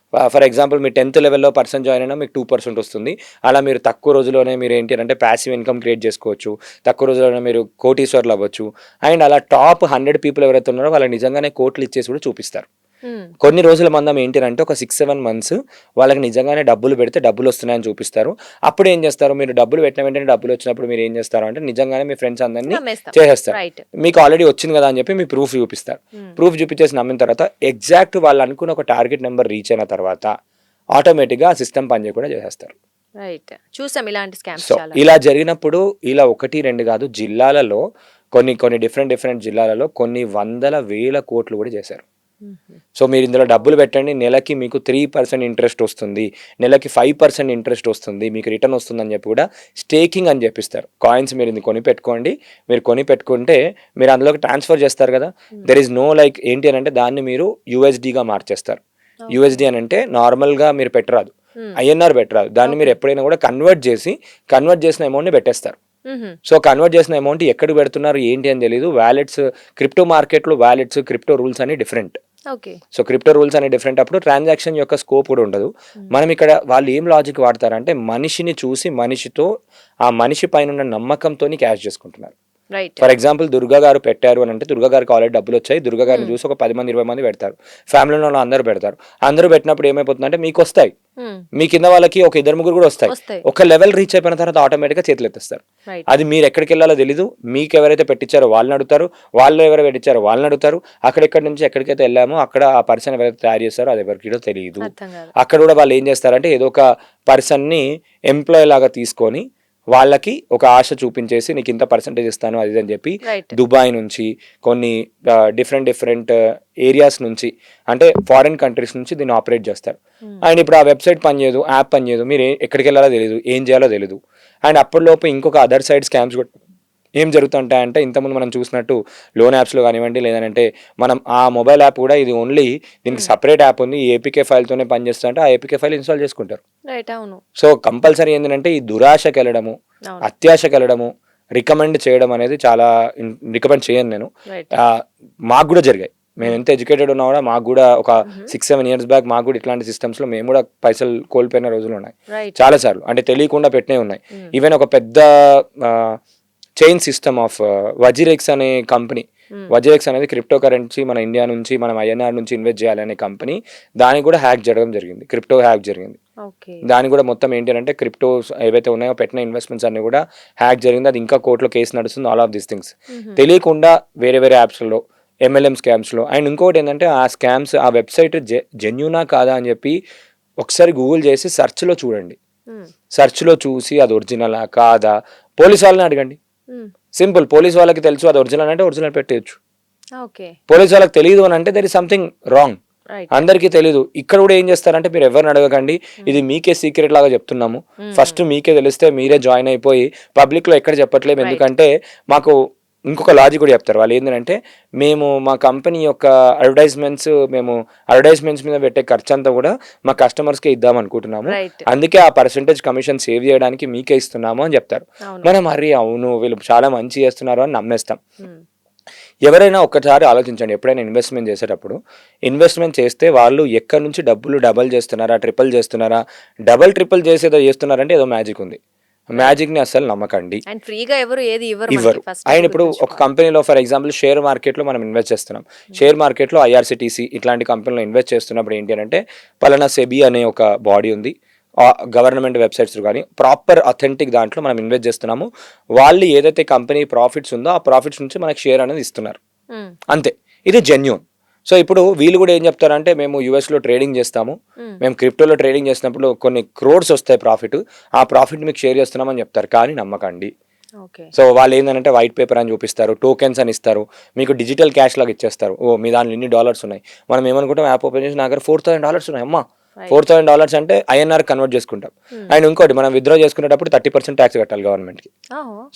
for example me 10th లెవెల్లో పర్సన్ జాయిన్ అయినా మీకు 2% వస్తుంది. అలా మీరు తక్కువ రోజుల్లోనే మీరు ఏంటి అంటే ప్యాసివ్ ఇన్కమ్ క్రియేట్ చేసుకోవచ్చు, తక్కువ రోజుల్లోనే మీరు కోటీశ్వర్లు అవ్వచ్చు. అండ్ అలా టాప్ 100 పీపుల్ ఎవరైతే ఉన్నారో వాళ్ళకి నిజంగానే కోట్లు ఇచ్చేసి కూడా చూపిస్తారు. కొన్ని రోజుల మందం ఏంటి అంటే ఒక 6-7 months వాళ్ళకి నిజంగానే డబ్బులు పెడితే డబ్బులు వస్తున్నాయని చూపిస్తారు. అప్పుడు ఏం చేస్తారు, మీరు డబ్బులు పెట్టిన వెంటనే డబ్బులు వచ్చినప్పుడు మీరు ఏం చేస్తారు అంటే నిజంగానే మీ ఫ్రెండ్స్ అందరినీ చేసేస్తారు. మీకు ఆల్రెడీ వచ్చింది కదా అని చెప్పి మీ ప్రూఫ్ చూపిస్తారు. ప్రూఫ్ చూపించేసి నమ్మిన తర్వాత ఎగ్జాక్ట్ వాళ్ళు అనుకున్న ఒక టార్గెట్ నెంబర్ రీచ్ అయిన తర్వాత ఆటోమేటిక్గా ఆ సిస్టమ్ పనిచేయకుండా చేసేస్తారు. చూసాం ఇలాంటి స్కామ్స్. సో ఇలా జరిగినప్పుడు ఇలా 1-2 కాదు, జిల్లాలలో కొన్ని డిఫరెంట్ జిల్లాలలో కొన్ని 100,000 కోట్లు కూడా చేశారు. సో మీరు ఇందులో డబ్బులు పెట్టండి, నెలకి మీకు 3% ఇంట్రెస్ట్ వస్తుంది, నెలకి 5% ఇంట్రెస్ట్ వస్తుంది, మీకు రిటర్న్ వస్తుందని చెప్పి కూడా స్టేకింగ్ అని చెప్పిస్తారు. కాయిన్స్ మీరు ఇది కొని పెట్టుకోండి, మీరు కొని పెట్టుకుంటే మీరు అందులోకి ట్రాన్స్ఫర్ చేస్తారు కదా. దెర్ ఈస్ నో లైక్ ఏంటి అని అంటే దాన్ని మీరు USDగా మార్చేస్తారు. USD అని అంటే నార్మల్గా మీరు పెట్టరాదు, INR పెట్టరాదు, దాన్ని మీరు ఎప్పుడైనా కూడా కన్వర్ట్ చేసిన అమౌంట్ని పెట్టేస్తారు. సో కన్వర్ట్ చేసిన అమౌంట్ ఎక్కడికి పెడుతున్నారు ఏంటి అని తెలియదు. వ్యాలెట్స్, క్రిప్టో మార్కెట్లో వ్యాలెట్స్, క్రిప్టో రూల్స్ అని డిఫరెంట్. సో క్రిప్టో రూల్స్ అనే డిఫరెంట్ అప్పుడు ట్రాన్సాక్షన్ యొక్క స్కోప్ కూడా ఉండదు. మనం ఇక్కడ వాళ్ళు ఏం లాజిక్ వాడతారంటే మనిషిని చూసి మనిషితో ఆ మనిషి పైన ఉన్న నమ్మకంతో క్యాష్ చేసుకుంటున్నారు. ఫర్ ఎగ్జాంపుల్ దుర్గా గారు పెట్టారు అని అంటే దుర్గా గారికి ఆల్రెడీ డబ్బులు వచ్చాయి, దుర్గా గారిని చూసి ఒక 10 మంది 20 మంది పెడతారు, ఫ్యామిలీలో అందరూ పెడతారు. అందరూ పెట్టినప్పుడు ఏమైపోతుందంటే మీకు వస్తాయి, మీ కింద వాళ్ళకి ఒక 2-3 కూడా వస్తాయి. ఒక లెవెల్ రీచ్ అయిపోయిన తర్వాత ఆటోమేటిక్గా చేతులు ఎత్తేస్తారు. అది మీరు ఎక్కడికి వెళ్ళాలో తెలీదు, మీకు ఎవరైతే పెట్టించారో వాళ్ళని అడుగుతారు, వాళ్ళు ఎవరు పెట్టించారో వాళ్ళని అడుగుతారు. అక్కడెక్కడి నుంచి ఎక్కడికైతే వెళ్ళామో అక్కడ ఆ పర్సన్ ఎవరైతే తయారు చేస్తారో అది ఎవరికి తెలియదు. అక్కడ కూడా వాళ్ళు ఏం చేస్తారంటే ఏదో ఒక పర్సన్ని ఎంప్లాయ్ లాగా తీసుకొని వాళ్ళకి ఒక ఆశ చూపించేసి నీకు ఇంత పర్సెంటేజ్ ఇస్తాను అది అని చెప్పి దుబాయ్ నుంచి కొన్ని డిఫరెంట్ ఏరియాస్ నుంచి అంటే ఫారిన్ కంట్రీస్ నుంచి దీన్ని ఆపరేట్ చేస్తారు. అండ్ ఇప్పుడు ఆ వెబ్సైట్ పనిచేయదు, యాప్ పనిచేయదు, మీరు ఎక్కడికి వెళ్ళాలో తెలియదు, ఏం చేయాలో తెలియదు. అండ్ అప్పటిలోపు ఇంకొక అదర్ సైడ్ స్కామ్స్ కూడా ఏం జరుగుతుంటాయంటే ఇంతకుముందు మనం చూసినట్టు లోన్ యాప్స్లో కానివ్వండి, లేదంటే మనం ఆ మొబైల్ యాప్ కూడా ఇది ఓన్లీ దీనికి సపరేట్ యాప్ ఉంది, ఈ APK ఫైల్తోనే పనిచేస్తుంటే ఆ APK ఫైల్ ఇన్స్టాల్ చేసుకుంటారు. సో కంపల్సరీ ఏంటంటే ఈ దురాశకి వెళ్ళడము, అత్యాశకి వెళ్ళడము, రికమెండ్ చేయడం అనేది చాలా రికమెండ్ చేయను నేను. మాకు కూడా జరిగాయి, మేము ఎంత ఎడ్యుకేటెడ్ ఉన్నా కూడా మాకు కూడా ఒక 6-7 years బ్యాక్ మాకు కూడా ఇట్లాంటి సిస్టమ్స్లో మేము కూడా పైసలు కోల్పోయిన రోజులు ఉన్నాయి చాలా సార్లు. అంటే తెలియకుండా పెట్టినవి ఉన్నాయి. ఈవెన్ ఒక పెద్ద చైన్ సిస్టమ్ ఆఫ్ వజిరెక్స్ అనే కంపెనీ, వజిరెక్స్ అనేది క్రిప్టో కరెన్సీ మన ఇండియా నుంచి మనం INR నుంచి ఇన్వెస్ట్ చేయాలనే కంపెనీ, దానికి కూడా హ్యాక్ జరగడం జరిగింది, క్రిప్టో హ్యాక్ జరిగింది. దానికి కూడా మొత్తం ఏంటి అంటే క్రిప్టోస్ ఏవైతే ఉన్నాయో పెట్టిన ఇన్వెస్ట్మెంట్స్ అన్ని కూడా హ్యాక్ జరిగింది. అది ఇంకా కోర్టులో కేసు నడుస్తుంది. ఆల్ ఆఫ్ దీస్ థింగ్స్ తెలియకుండా వేరే యాప్స్లో MLM స్కామ్స్లో. అండ్ ఇంకోటి ఏంటంటే ఆ స్కామ్స్ ఆ వెబ్సైట్ జెన్యూనా కాదా అని చెప్పి ఒకసారి గూగుల్ చేసి సెర్చ్లో చూడండి. సెర్చ్లో చూసి అది ఒరిజినలా కాదా పోలీస్ వాళ్ళని అడగండి. సింపుల్. పోలీస్ వాళ్ళకి తెలుసు అది ఒరిజినల్ అంటే ఒరిజినల్ పెట్టేయచ్చు. పోలీస్ వాళ్ళకి తెలియదు అని అంటే దర్ ఇస్ సంథింగ్ రాంగ్. అందరికీ తెలీదు. ఇక్కడ కూడా ఏం చేస్తారంటే మీరు ఎవరిని అడగకండి, ఇది మీకే సీక్రెట్ లాగా చెప్తున్నాము, ఫస్ట్ మీకే తెలిస్తే మీరే జాయిన్ అయిపోయి పబ్లిక్ లో ఎక్కడ చెప్పట్లేము. ఎందుకంటే మాకు ఇంకొక లాజిక్ కూడా చెప్తారు వాళ్ళు. ఏంటంటే మేము మా కంపెనీ యొక్క అడ్వర్టైజ్మెంట్స్ మీద పెట్టే ఖర్చు అంతా కూడా మా కస్టమర్స్కే ఇద్దాం అనుకుంటున్నాము, అందుకే ఆ పర్సెంటేజ్ కమిషన్ సేవ్ చేయడానికి మీకే ఇస్తున్నాము అని చెప్తారు. మనం అరే అవును వీళ్ళు చాలా మంచి చేస్తున్నారు అని నమ్మేస్తాం. ఎవరైనా ఒక్కసారి ఆలోచించండి, ఎప్పుడైనా ఇన్వెస్ట్మెంట్ చేసేటప్పుడు ఇన్వెస్ట్మెంట్ చేస్తే వాళ్ళు ఎక్కడి నుంచి డబ్బులు డబల్ చేస్తున్నారా, ట్రిపుల్ చేస్తున్నారా, డబల్ ట్రిపుల్ చేసేదో చేస్తున్నారంటే ఏదో మ్యాజిక్ ఉంది. మ్యాజిక్ ని అసలు నమ్మకండి. ఇవ్వరు. అండ్ ఇప్పుడు ఒక కంపెనీలో ఫర్ ఎగ్జాంపుల్ షేర్ మార్కెట్ లో మనం ఇన్వెస్ట్ చేస్తున్నాం. షేర్ మార్కెట్ లో ఐఆర్సిటీసీ ఇట్లాంటి కంపెనీలో ఇన్వెస్ట్ చేస్తున్నప్పుడు ఏంటి అంటే పలానా సెబీ అనే ఒక బాడీ ఉంది, గవర్నమెంట్ వెబ్సైట్స్ కానీ ప్రాపర్ అథెంటిక్ దాంట్లో మనం ఇన్వెస్ట్ చేస్తున్నాము. వాళ్ళు ఏదైతే కంపెనీ ప్రాఫిట్స్ ఉందో ఆ ప్రాఫిట్స్ నుంచి మనకి షేర్ అనేది ఇస్తున్నారు, అంతే. ఇది జెన్యూన్. సో ఇప్పుడు వీళ్ళు కూడా ఏం చెప్తారంటే మేము యూఎస్లో ట్రేడింగ్ చేస్తాము, మేము క్రిప్టోలో ట్రేడింగ్ చేసినప్పుడు కొన్ని క్రోడ్స్ వస్తాయి ప్రాఫిట్, ఆ ప్రాఫిట్ మీకు షేర్ చేస్తున్నామని చెప్తారు. కానీ నమ్మకండి. సో వాళ్ళు ఏంటంటే వైట్ పేపర్ అని చూపిస్తారు, టోకెన్స్ అని ఇస్తారు, మీకు డిజిటల్ క్యాష్ లాగా ఇచ్చేస్తారు. ఓ మీ దాంట్లో ఇన్ని డాలర్స్ ఉన్నాయి. మనం ఏమనుకుంటాం యాప్ ఓపెన్ చేసి నా దగ్గర $4,000 ఉన్నాయి, అమ్మా $4,000 అంటే ఐఎన్ఆర్ కన్వర్ట్ చేసుకుంటాం. అండ్ ఇంకోటి మనం విత్డ్రా చేసుకునేటప్పుడు 30% ట్యాక్స్ కట్టాలి గవర్నమెంట్ కి.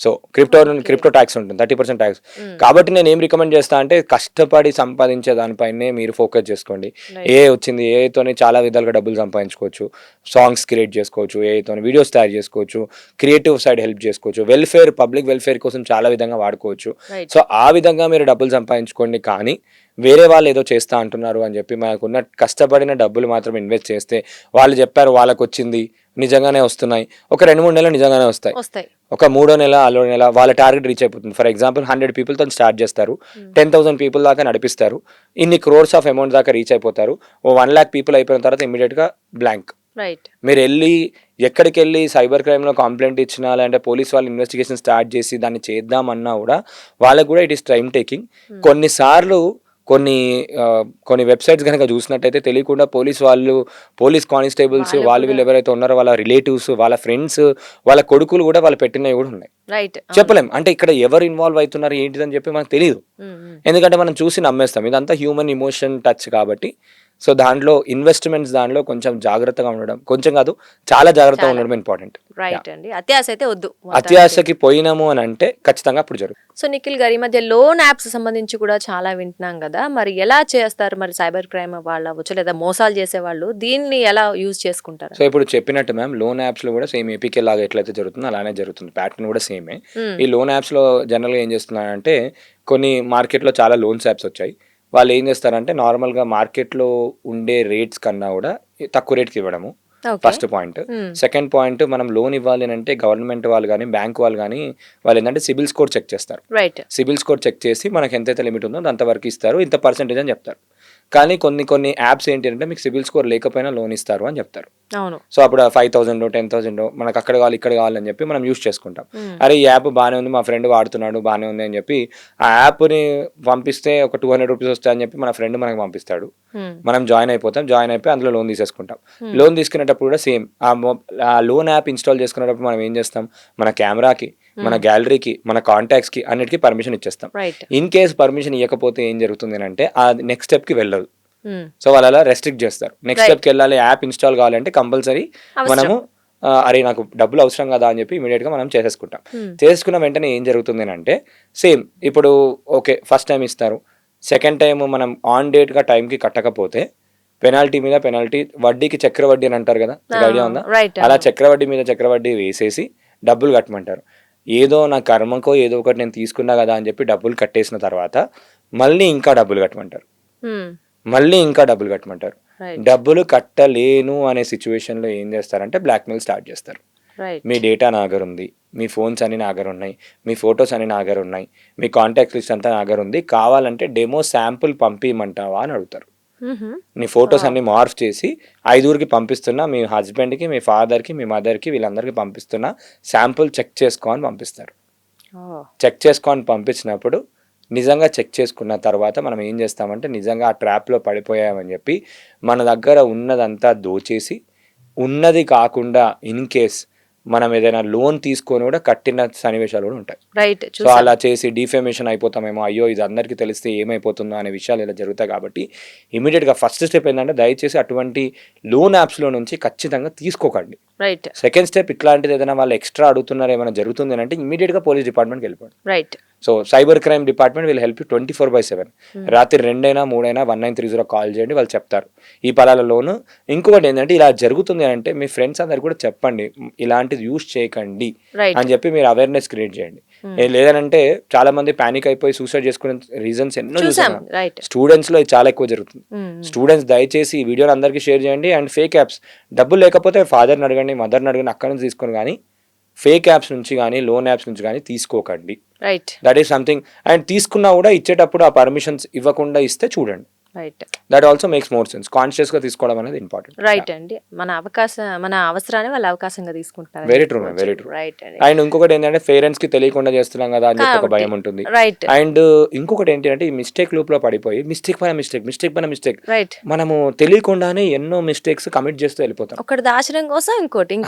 సో క్రిప్టో ట్యాక్స్ ఉంటుంది, 30% ట్యాక్స్. కాబట్టి నేను ఏం రికమెండ్ చేస్తా అంటే కష్టపడి సంపాదించే దానిపైనే మీరు ఫోకస్ చేసుకోండి. వచ్చింది ఏతోనే చాలా విధాలుగా డబ్బులు సంపాదించుకోవచ్చు, సాంగ్స్ క్రియేట్ చేసుకోవచ్చు, ఏతోనే వీడియోస్ తయారు చేసుకోవచ్చు, క్రియేటివ్ సైడ్ హెల్ప్ చేసుకోవచ్చు, వెల్ఫేర్ పబ్లిక్ వెల్ఫేర్ కోసం చాలా విధంగా వాడుకోవచ్చు. సో ఆ విధంగా మీరు డబ్బులు సంపాదించుకోండి. కానీ వేరే వాళ్ళు ఏదో చేస్తా అంటున్నారు అని చెప్పి మనకున్న కష్టపడిన డబ్బులు మాత్రం ఇన్వెస్ట్ చేస్తే వాళ్ళు చెప్పారు వాళ్ళకి వచ్చింది నిజంగానే వస్తున్నాయి, ఒక 2-3 నెలలు నిజంగానే వస్తాయి, ఒక 3వ నెల 4వ నెల వాళ్ళ టార్గెట్ రీచ్ అయిపోతుంది. ఫర్ ఎగ్జాంపుల్ 100 పీపుల్తో స్టార్ట్ చేస్తారు, 10,000 పీపుల్ దాకా నడిపిస్తారు, ఇన్ని క్రోర్స్ ఆఫ్ అమౌంట్ దాకా రీచ్ అయిపోతారు. 1 lakh పీపుల్ అయిపోయిన తర్వాత ఇమీడియట్గా బ్లాంక్. మీరు వెళ్ళి ఎక్కడికి వెళ్ళి సైబర్ క్రైమ్లో కంప్లైంట్ ఇచ్చినా లేదంటే పోలీస్ వాళ్ళు ఇన్వెస్టిగేషన్ స్టార్ట్ చేసి దాన్ని చేద్దామన్నా కూడా వాళ్ళకు కూడా ఇట్ ఈస్ టైం టేకింగ్. కొన్నిసార్లు కొన్ని వెబ్సైట్స్ కనుక చూసినట్టయితే తెలియకుండా పోలీస్ కానిస్టేబుల్స్ వీళ్ళు ఎవరైతే ఉన్నారో వాళ్ళ రిలేటివ్స్, వాళ్ళ ఫ్రెండ్స్, వాళ్ళ కొడుకులు కూడా వాళ్ళు పెట్టినవి కూడా ఉన్నాయి. చెప్పలేం అంటే ఇక్కడ ఎవరు ఇన్వాల్వ్ అవుతున్నారు ఏంటిదని చెప్పి మనకు తెలియదు, ఎందుకంటే మనం చూసి నమ్మేస్తాం. ఇదంతా హ్యూమన్ ఇమోషన్ టచ్ కాబట్టి. సో దాంట్లో ఇన్వెస్ట్మెంట్స్ దాంట్లో కొంచెం జాగ్రత్తగా ఉండడం, కొంచెం కాదు చాలా జాగ్రత్తగా ఉండడం ఇంపార్టెంట్. అత్యాశ అయితే వద్దు. అత్యాశకి పోయినాము అని అంటే ఖచ్చితంగా అప్పుడు జరుగుతుంది. సో నిఖిల్ గారి మధ్య లోన్ యాప్స్ సంబంధించి కూడా చాలా వింటున్నాం కదా, మరి ఎలా చేస్తారు మరి సైబర్ క్రైమ్ వాళ్ళు అవ్వచ్చు లేదా మోసాలు చేసే వాళ్ళు దీన్ని ఎలా యూజ్ చేసుకుంటారు? సో ఇప్పుడు చెప్పినట్టు మ్యామ్ లోన్ యాప్స్ లో కూడా సేమ్ ఏపీకే లాగా ఎట్లయితే జరుగుతుందో అలానే జరుగుతుంది, ప్యాటర్న్ కూడా సేమే. ఈ లోన్ యాప్స్ లో జనరల్ గా ఏం చేస్తున్నారంటే కొన్ని మార్కెట్ లో చాలా లోన్స్ యాప్స్ వచ్చాయి. వాళ్ళు ఏం చేస్తారంటే నార్మల్గా మార్కెట్లో ఉండే రేట్స్ కన్నా కూడా తక్కువ రేట్కి ఇవ్వడము ఫస్ట్ పాయింట్. సెకండ్ పాయింట్, మనం లోన్ ఇవ్వాలి అంటే గవర్నమెంట్ వాళ్ళు కానీ బ్యాంక్ వాళ్ళు కానీ వాళ్ళు ఏంటంటే సిబిల్ స్కోర్ చెక్ చేస్తారు. సిబిల్ స్కోర్ చెక్ చేసి మనకి ఎంతైతే లిమిట్ ఉందో అంతవరకు ఇస్తారు, ఇంత పర్సెంటేజ్ అని చెప్తారు. కానీ కొన్ని యాప్స్ ఏంటి అంటే మీకు సిబిల్ స్కోర్ లేకపోయినా లోన్ ఇస్తారు అని చెప్తారు. సో అప్పుడు 5,000 10,000 మనకు అక్కడ కావాలి ఇక్కడ కావాలని చెప్పి మనం యూజ్ చేసుకుంటాం. అరే ఈ యాప్ బాగానే ఉంది, మా ఫ్రెండ్ వాడుతున్నాడు బాగానే ఉంది అని చెప్పి ఆ యాప్ని పంపిస్తే ఒక 200 రూపీస్ వస్తాయని చెప్పి మన ఫ్రెండ్ మనకు పంపిస్తాడు. మనం జాయిన్ అయిపోయి అందులో లోన్ తీసేసుకుంటాం. లోన్ తీసుకునేటప్పుడు కూడా సేమ్ ఆ లోన్ యాప్ ఇన్స్టాల్ చేసుకునేటప్పుడు మనం ఏం చేస్తాం, మన కెమెరాకి, మన గ్యాలరీకి, మన కాంటాక్ట్స్ కి అన్నిటికీ పర్మిషన్ ఇచ్చేస్తాం. ఇన్ కేస్ పర్మిషన్ ఇవ్వకపోతే ఏం జరుగుతుంది అంటే ఆ నెక్స్ట్ స్టెప్ కి వెళ్ళదు. సో వాళ్ళు అలా రెస్ట్రిక్ట్ చేస్తారు. నెక్స్ట్ స్టెప్ కి వెళ్ళాలి, యాప్ ఇన్స్టాల్ కావాలంటే కంపల్సరీ మనము అరే నాకు డబ్బులు అవసరం కదా అని చెప్పి ఇమీడియట్ గా మనం చేసేసుకుంటాం. చేసుకున్న వెంటనే ఏం జరుగుతుంది అంటే సేమ్ ఇప్పుడు ఓకే ఫస్ట్ టైం ఇస్తారు, సెకండ్ టైం మనం ఆన్ డేట్ గా టైం కి కట్టకపోతే పెనాల్టీ మీద పెనాల్టీ, వడ్డీకి చక్రవడ్డీ అని అంటారు కదా, ఐడియా ఉందా? అలా చక్రవడ్డీ మీద చక్రవడ్డీ వేసేసి డబ్బులు కట్టమంటారు. ఏదో నా కర్మకో ఏదో ఒకటి నేను తీసుకున్నా కదా అని చెప్పి డబ్బులు కట్టేసిన తర్వాత మళ్ళీ ఇంకా డబ్బులు కట్టమంటారు. డబ్బులు కట్టలేను అనే సిచ్యువేషన్ లో ఏం చేస్తారంటే బ్లాక్మెయిల్ స్టార్ట్ చేస్తారు. మీ డేటా నా దగ్గర ఉంది, మీ ఫోన్స్ అన్ని నా దగ్గర ఉన్నాయి, మీ ఫొటోస్ అన్ని నా దగ్గర ఉన్నాయి, మీ కాంటాక్ట్ లిస్ట్ అంతా నా దగ్గర ఉంది, కావాలంటే డెమో శాంపుల్ పంపించమంటావా అని అడుగుతారు. నీ ఫొటోస్ అన్ని మార్ఫ్ చేసి 5 పంపిస్తున్నా, మీ హస్బెండ్కి, మీ ఫాదర్కి, మీ మదర్కి, వీళ్ళందరికీ పంపిస్తున్నా, శాంపుల్ చెక్ చేసుకో అని పంపిస్తారు. చెక్ చేసుకో అని పంపించినప్పుడు నిజంగా చెక్ చేసుకున్న తర్వాత మనం ఏం చేస్తామంటే నిజంగా ఆ ట్రాప్లో పడిపోయామని చెప్పి మన దగ్గర ఉన్నదంతా దోచేసి ఉన్నది కాకుండా ఇన్ కేస్ మనం ఏదైనా లోన్ తీసుకొని కూడా కట్టిన సన్నివేశాలు కూడా ఉంటాయి. రైట్. సో అలా చేసి డిఫేమేషన్ అయిపోతామేమో, అయ్యో ఇది అందరికీ తెలిస్తే ఏమైపోతుందో అనే విషయాలు ఇలా జరుగుతాయి. కాబట్టి ఇమీడియట్గా ఫస్ట్ స్టెప్ ఏంటంటే దయచేసి అటువంటి లోన్ యాప్స్లో నుంచి ఖచ్చితంగా తీసుకోకండి. రైట్. సెకండ్ స్టెప్ ఇట్లాంటిది ఏదైనా వాళ్ళు ఎక్స్ట్రా అడుగుతున్నారు ఏమైనా జరుగుతుంది అంటే ఇమీడియట్గా పోలీస్ డిపార్ట్మెంట్కి వెళ్ళిపోండి. Right. So cyber crime department will help you 24/7. రాత్రి 2 3 1930 కాల్ చేయండి, వాళ్ళు చెప్తారు ఈ పలాలలోను. ఇంకొకటి ఏంటంటే ఇలా జరుగుతుంది అంటే మీ ఫ్రెండ్స్ అందరికి కూడా చెప్పండి, ఇలాంటిది యూజ్ చేయకండి అని చెప్పి మీరు అవేర్నెస్ క్రియేట్ చేయండి. లేదంటే చాలా మంది పానిక్ అయిపోయి సూసైడ్ చేసుకునే రీజన్స్ ఎన్నో చూసాను. స్టూడెంట్స్ లో ఇది చాలా ఎక్కువ జరుగుతుంది. స్టూడెంట్స్ దయచేసి ఈ వీడియోని అందరికీ షేర్ చేయండి. అండ్ ఫేక్ యాప్స్, డబ్బులు లేకపోతే ఫాదర్ని అడగండి, మదర్ని అడగండి, అక్కడ నుంచి తీసుకొని, కానీ ఫేక్ యాప్స్ నుంచి కానీ లోన్ యాప్స్ నుంచి కానీ తీసుకోకండి. Right. That is something. And తీసుకున్నా కూడా ఇచ్చేటప్పుడు ఆ పర్మిషన్స్ ఇవ్వకుండా ఇస్తే చూడండి. Right. That also makes more sense. Conscious గా తీసుకోవడం అనేది ఇంపార్టెంట్. రైట్ అండి. మన అవసరాన్ని వాళ్ళు అవకాశంగా తీసుకుంటారు. Very true, very true. Right అండి. అండ్ ఇంకొకటి ఏంటంటే పేరెంట్స్ కి తెలియకుండా చేస్తున్నాం కదా అని చెప్పి ఒక భయం ఉంటుంది. రైట్. అండ్ ఇంకొకటి ఏంటి అంటే ఈ మిస్టేక్ లూప్ లో పడిపోయి మిస్టేక్ పైన మిస్టేక్ రైట్. మనము తెలియకుండానే ఎన్నో మిస్టేక్స్ కమిట్ చేస్తూ వెళ్ళిపోతాం. ఒకటి దాచడం కోసం ఇంకోటి.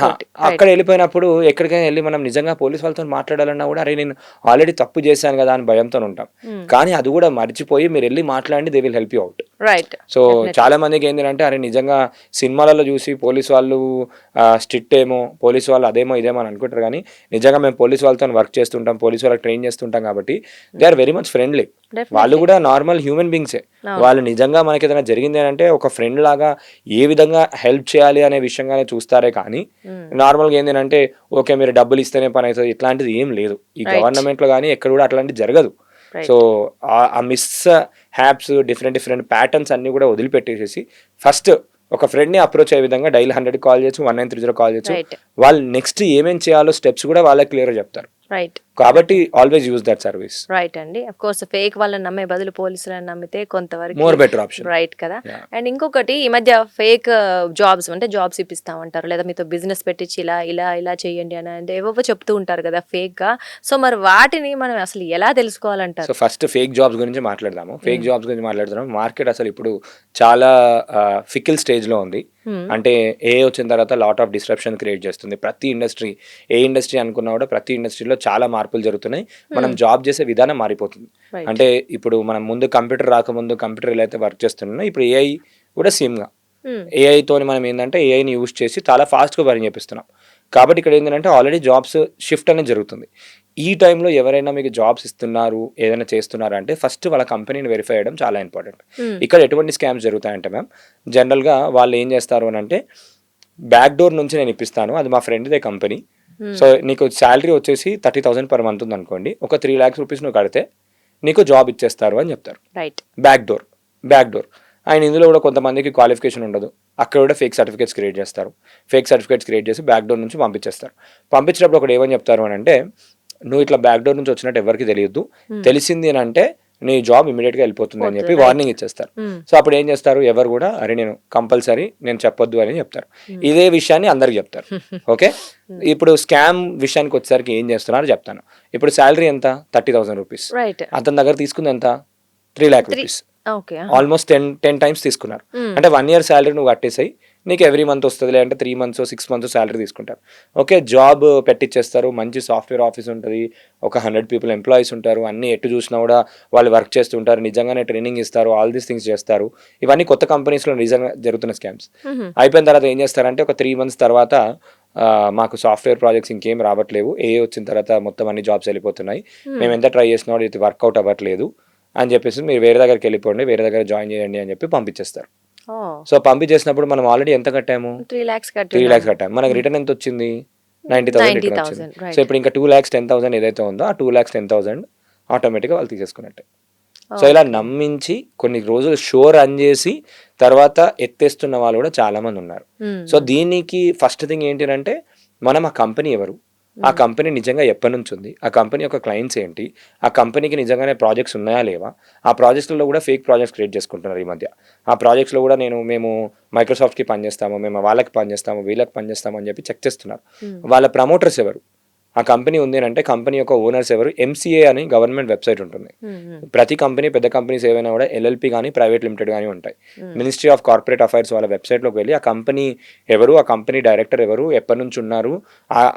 అక్కడ వెళ్ళిపోయినప్పుడు ఎక్కడికైనా వెళ్ళి మనం నిజంగా పోలీస్ వాళ్ళతో మాట్లాడాలన్నా కూడా అరే నేను ఆల్రెడీ తప్పు చేశాను కదా అని భయంతో ఉంటాం. కానీ అది కూడా మర్చిపోయి మీరు వెళ్ళి మాట్లాడి they will help you out. Right. So చాలా మందికి ఏంటంటే అరే నిజంగా సినిమాలలో చూసి పోలీస్ వాళ్ళు స్ట్రిక్ట్ ఏమో, పోలీస్ వాళ్ళు అదేమో ఇదేమో అని అనుకుంటారు. కానీ నిజంగా మేము పోలీస్ వాళ్ళతో వర్క్ చేస్తుంటాం, పోలీస్ వాళ్ళకి ట్రైన్ చేస్తుంటాం కాబట్టి they are very much friendly. వాళ్ళు కూడా నార్మల్ హ్యూమన్ బీయింగ్సే. వాళ్ళు నిజంగా మనకి ఏదైనా జరిగింది అంటే ఒక ఫ్రెండ్ లాగా ఏ విధంగా హెల్ప్ చేయాలి అనే విషయంగానే చూస్తారే. కానీ నార్మల్గా ఏంటంటే ఓకే మీరు డబ్బులు ఇస్తేనే పని అవుతుంది, ఇట్లాంటిది ఏం లేదు ఈ గవర్నమెంట్ లో. కానీ ఎక్కడ కూడా అట్లాంటిది జరగదు. సో ఆ మిస్ హ్యాప్స్, డిఫరెంట్ ప్యాటర్న్స్ అన్ని కూడా వదిలిపెట్టేసేసి ఫస్ట్ ఒక ఫ్రెండ్ని అప్రోచ్ అయ్యే విధంగా డైలీ 100 కాల్ చేయొచ్చు, 1930 కాల్ చేయొచ్చు. వాళ్ళు నెక్స్ట్ ఏమేం చేయాలో స్టెప్స్ కూడా వాళ్ళకి క్లియర్గా చెప్తారు. రైట్. కాబట్టి always use that service. Right అండి. అఫ్ కోర్స్ ఫేక్ వాళ్ళని నమ్మే బదులు పోలీసులను నమ్మితే కొంతవరకు మోర్ బెటర్ ఆప్షన్. రైట్ కదా. అండ్ ఇంకొకటి ఈ మధ్య ఫేక్ జాబ్స్ అంటే జాబ్స్ ఇప్పిస్తామంటారు, లేదా మీతో బిజినెస్ పెట్టించి ఇలా ఇలా ఇలా చేయండి అని ఏవో చెప్తూ ఉంటారు కదా ఫేక్ గా. సో మరి వాటిని మనం అసలు ఎలా తెలుసుకోవాలంటారు? సో ఫస్ట్ ఫేక్ జాబ్స్ గురించి మాట్లాడదాము. ఫేక్ జాబ్స్ గురించి మాట్లాడుతున్నాం. మార్కెట్ అసలు ఇప్పుడు చాలా ఫికిల్ స్టేజ్ లో ఉంది. అంటే ఏ వచ్చిన తర్వాత లాట్ ఆఫ్ డిస్ట్రప్షన్ క్రియేట్ చేస్తుంది. ప్రతి ఇండస్ట్రీ, ఏ ఇండస్ట్రీ అనుకున్నా కూడా ప్రతి ఇండస్ట్రీలో చాలా మార్పులు జరుగుతున్నాయి. మనం జాబ్ చేసే విధానం మారిపోతుంది. అంటే ఇప్పుడు మనం ముందు కంప్యూటర్ రాకముందు కంప్యూటర్ ఎలా అయితే వర్క్ చేస్తున్నాం, ఇప్పుడు ఏఐ కూడా సేమ్ గా ఏఐతో మనం ఏంటంటే ఏఐని యూజ్ చేసి చాలా ఫాస్ట్గా పని చేపిస్తున్నాం. కాబట్టి ఇక్కడ ఏంటంటే ఆల్రెడీ జాబ్స్ షిఫ్ట్ అనేది జరుగుతుంది. ఈ టైంలో ఎవరైనా మీకు జాబ్స్ ఇస్తున్నారు, ఏదైనా చేస్తున్నారు అంటే ఫస్ట్ వాళ్ళ కంపెనీని వెరిఫై చేయడం చాలా ఇంపార్టెంట్. ఇక్కడ ఎటువంటి స్కామ్స్ జరుగుతాయంటే మ్యామ్ జనరల్గా వాళ్ళు ఏం చేస్తారు అని అంటే బ్యాక్ డోర్ నుంచి నేను ఇప్పిస్తాను, అది మా ఫ్రెండ్దే కంపెనీ. సో నీకు శాలరీ వచ్చేసి 30,000 per month ఉంది అనుకోండి, ఒక 3 lakhs rupees నువ్వు కడితే నీకు జాబ్ ఇచ్చేస్తారు అని చెప్తారు. రైట్. Back door. అండ్ ఇందులో కూడా కొంతమందికి క్వాలిఫికేషన్ ఉండదు, అక్కడ కూడా ఫేక్ సర్టిఫికేట్స్ క్రియేట్ చేస్తారు. ఫేక్ సర్టిఫికేట్స్ క్రియేట్ చేసి బ్యాక్ డోర్ నుంచి పంపించేస్తారు. పంపించేటప్పుడు ఒకటి ఏమని చెప్తారు అని అంటే నువ్వు ఇట్లా బ్యాక్ డోర్ నుంచి వచ్చినట్టు ఎవరికి తెలియదు, తెలిసింది అని అంటే నీ జాబ్ ఇమీడియట్ గా వెళ్ళిపోతుంది అని చెప్పి వార్నింగ్ ఇచ్చేస్తారు. సో అప్పుడు ఏం చేస్తారు, ఎవరు కూడా అరే నేను కంపల్సరీ నేను చెప్పొద్దు అని చెప్తారు. ఇదే విషయాన్ని అందరికి చెప్తారు. ఓకే, ఇప్పుడు స్కామ్ విషయానికి వచ్చేసరికి ఏం చేస్తున్నారు చెప్తాను. ఇప్పుడు శాలరీ ఎంత, 30,000 rupees. అతని దగ్గర తీసుకుంది ఎంత, 3 lakh rupees. ఆల్మోస్ట్ 10 times తీసుకున్నారు. అంటే 1 year శాలరీ నువ్వు కట్టేసాయి, నీకు ఎవ్రీ మంత్ వస్తుంది, లేదంటే 3 months 6 months శాలరీ తీసుకుంటారు. ఓకే, జాబ్ పెట్టిచ్చేస్తారు, మంచి సాఫ్ట్వేర్ ఆఫీస్ ఉంటుంది, ఒక 100 people ఎంప్లాయీస్ ఉంటారు, అన్ని ఎటు చూసినా కూడా వాళ్ళు వర్క్ చేస్తుంటారు, నిజంగానే ట్రైనింగ్ ఇస్తారు, ఆల్ దీస్ థింగ్స్ చేస్తారు. ఇవన్నీ కొత్త కంపెనీస్లో నిజంగా జరుగుతున్న స్కామ్స్. అయిపోయిన తర్వాత ఏం చేస్తారంటే ఒక 3 months తర్వాత మాకు సాఫ్ట్వేర్ ప్రాజెక్ట్స్ ఇంకేం రావట్లేవు, ఏ వచ్చిన తర్వాత మొత్తం అన్ని జాబ్స్ వెళ్ళిపోతున్నాయి, మేము ఎంత ట్రై చేసినా కూడా ఇది వర్కౌట్ అవ్వట్లేదు అని చెప్పేసి మీరు వేరే దగ్గరికి వెళ్ళిపోండి, వేరే దగ్గర జాయిన్ చేయండి అని చెప్పి పంపించేస్తారు. సో పంపించేసినప్పుడు మనం ఆల్రెడీ ఎంత కట్టాము, 3 lakhs కట్టాము. మనకు రిటర్న్ ఎంత వచ్చింది, 90,000 రిటర్న్ వచ్చింది. సో ఇప్పుడు ఇంకా 2,10,000 ఏదైతే ఉందో ఆ 2,10,000 ఆటోమేటిక్గా వాళ్ళు తీసేసుకున్నట్టే. సో ఇలా నమ్మించి కొన్ని రోజులు షో రన్ చేసి తర్వాత ఎత్తేస్తున్న వాళ్ళు కూడా చాలా మంది ఉన్నారు. సో దీనికి ఫస్ట్ థింగ్ ఏంటి అంటే మనం ఆ కంపెనీ ఎవరు, ఆ కంపెనీ నిజంగా ఎప్పటి నుంచి ఉంది, ఆ కంపెనీ యొక్క క్లయింట్స్ ఏంటి, ఆ కంపెనీకి నిజంగానే ప్రాజెక్ట్స్ ఉన్నాయా లేవా. ఆ ప్రాజెక్ట్స్లో కూడా ఫేక్ ప్రాజెక్ట్స్ క్రియేట్ చేసుకుంటున్నారు ఈ మధ్య. ఆ ప్రాజెక్ట్స్లో కూడా మేము మైక్రోసాఫ్ట్కి పనిచేస్తాము, మేము వాళ్ళకి పనిచేస్తాము, వీళ్ళకి పనిచేస్తాము అని చెప్పి చెక్ చేస్తున్నారు. వాళ్ళ ప్రమోటర్స్ ఎవరు, ఆ కంపెనీ ఉంది అంటే కంపెనీ యొక్క ఓనర్స్ ఎవరు, ఎంసీఏ అని గవర్నమెంట్ వెబ్సైట్ ఉంటుంది. ప్రతి కంపెనీ, పెద్ద కంపెనీస్ ఏవైనా కూడా ఎల్ఎల్పి కానీ ప్రైవేట్ లిమిటెడ్ కానీ ఉంటాయి. మినిస్ట్రీ ఆఫ్ కార్పొరేట్ అఫైర్స్ వాళ్ళ వెబ్సైట్లోకి వెళ్ళి ఆ కంపెనీ ఎవరు, ఆ కంపెనీ డైరెక్టర్ ఎవరు, ఎప్పటి నుంచి ఉన్నారు,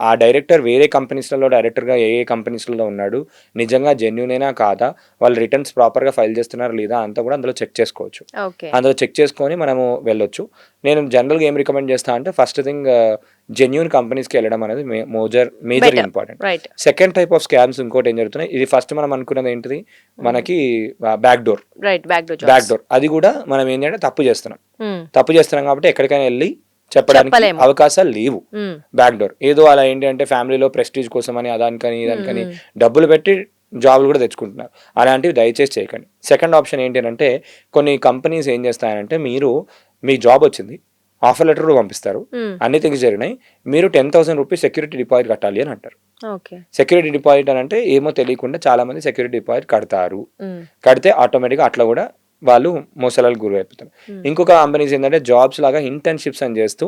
ఆ డైరెక్టర్ వేరే కంపెనీస్లలో డైరెక్టర్గా ఏ కంపెనీస్లలో ఉన్నాడు, నిజంగా జెన్యునేనా కాదా, వాళ్ళు రిటర్న్స్ ప్రాపర్గా ఫైల్ చేస్తున్నారా లేదా అంతా కూడా అందులో చెక్ చేసుకోవచ్చు. అందులో చెక్ చేసుకొని మనము వెళ్ళొచ్చు. నేను జనరల్గా ఏం రికమెండ్ చేస్తా అంటే ఫస్ట్ థింగ్ జెన్యూన్ కంపెనీస్కి వెళ్ళడం అనేది major important. Second type of scams ఇంకోటి ఏం జరుగుతున్నాయి, ఇది ఫస్ట్ మనం అనుకున్నది ఏంటిది, మనకి బ్యాక్ డోర్. అది కూడా మనం ఏంటంటే తప్పు చేస్తున్నాం కాబట్టి ఎక్కడికైనా వెళ్ళి చెప్పడానికి అవకాశాలు లేవు. బ్యాక్ డోర్ ఏదో అలా ఏంటి అంటే ఫ్యామిలీలో ప్రెస్టీజ్ కోసం అని అదానికని ఇదానికని డబ్బులు పెట్టి జాబ్లు కూడా తెచ్చుకుంటున్నారు. అలాంటివి దయచేసి చేయకండి. సెకండ్ ఆప్షన్ ఏంటి అంటే కొన్ని కంపెనీస్ ఏం చేస్తాయంటే మీ జాబ్ వచ్చింది, ఆఫర్ లెటర్ పంపిస్తారు, అన్ని థింగ్స్ జరిగినాయి, మీరు 10,000 రూపీస్ సెక్యూరిటీ డిపాజిట్ కట్టాలి అని అంటారు. సెక్యూరిటీ డిపాజిట్ అని అంటే ఏమో తెలియకుండా చాలా మంది సెక్యూరిటీ డిపాజిట్ కడతారు. కడితే ఆటోమేటిక్గా అట్లా కూడా వాళ్ళు మోసాలకు గురి అయిపోతారు. ఇంకొక కంపెనీస్ ఏంటంటే జాబ్స్ లాగా ఇంటర్న్షిప్స్ అని చేస్తూ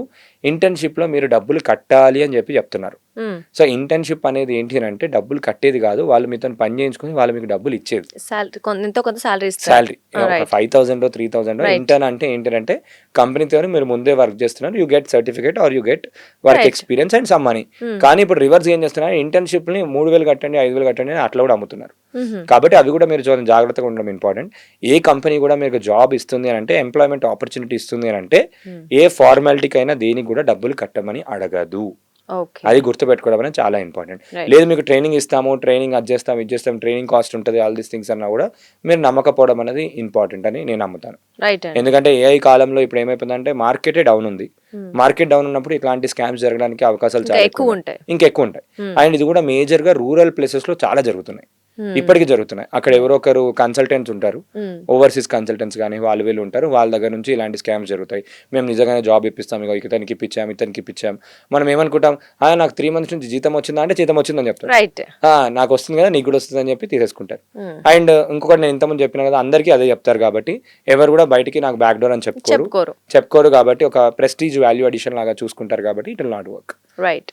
ఇంటర్న్షిప్లో మీరు డబ్బులు కట్టాలి అని చెప్తున్నారు. సో ఇంటర్న్షిప్ అనేది ఏంటి అంటే డబ్బులు కట్టేది కాదు, వాళ్ళు మీతో పని చేయించుకుని వాళ్ళు మీకు డబ్బులు ఇచ్చేది, శాలరీ 5,000 3,000. ఇంటర్న్ అంటే ఏంటంటే కంపెనీతో మీరు ముందే వర్క్ చేస్తున్నారు, you get certificate or you get work experience and some money. కానీ ఇప్పుడు రివర్స్ ఏం చేస్తున్నారు, ఇంటర్న్షిప్ ని 3,000 కట్టండి 5,000 కట్టండి అట్లా కూడా అమ్ముతున్నారు. కాబట్టి అవి కూడా మీరు చాలా జాగ్రత్తగా ఉండడం ఇంపార్టెంట్. ఏ కంపెనీ కూడా మీకు జాబ్ ఇస్తుంది అని అంటే, ఎంప్లాయ్మెంట్ ఆపర్చునిటీ ఇస్తుంది అని అంటే ఏ ఫార్మాలిటీకైనా దేనికి కూడా డబ్బులు కట్టమని అడగదు. అది గుర్తుపెట్టుకోవడం అనేది చాలా ఇంపార్టెంట్. లేదు మీకు ట్రైనింగ్ ఇస్తాము, ట్రైనింగ్ అది చేస్తాం, ట్రైనింగ్ కాస్ట్ ఉంటుంది, ఆల్ దీస్ థింగ్స్ అన్నా కూడా మీరు నమ్మకపోవడం అనేది ఇంపార్టెంట్ అని నేను నమ్ముతాను. ఎందుకంటే ఏఐ కాలంలో ఇప్పుడు ఏమైపోయిందంటే మార్కెటే డౌన్ ఉంది. మార్కెట్ డౌన్ ఉన్నప్పుడు ఇట్లాంటి స్కామ్స్ జరగడానికి అవకాశాలు చాలా ఎక్కువ ఉంటాయి. అండ్ ఇది కూడా మేజర్ గా రూరల్ ప్లేసెస్ లో చాలా జరుగుతున్నాయి, ఇప్పటికీ జరుగుతున్నాయి. అక్కడ ఎవరో ఒకరు కన్సల్టెంట్స్ ఉంటారు, ఓవర్సీస్ కన్సల్టెంట్స్ కానీ వాళ్ళు వీళ్ళు ఉంటారు, వాళ్ళ దగ్గర నుంచి ఇలాంటి స్కామ్స్ జరుగుతాయి. మేము నిజంగానే జాబ్ ఇప్పిస్తాం, ఇతనికి ఇప్పించాం. మనం ఏమనుకుంటాం, నాకు 3 months నుంచి జీతం వచ్చిందా అంటే జీతం వచ్చిందని చెప్తారు, నాకు వస్తుంది కదా నీకు కూడా వస్తుంది అని చెప్పి తీసేసుకుంటారు. అండ్ ఇంకొకటి నేను ఇంతకుముందు చెప్పిన కదా, అందరికీ అదే చెప్తారు కాబట్టి ఎవరు కూడా బయటికి నాకు బ్యాక్ డోర్ అని చెప్పుకోరు కాబట్టి ఒక ప్రెస్టీజ్ వాల్యూ అడిషన్ లాగా చూసుకుంటారు కాబట్టి it will not work.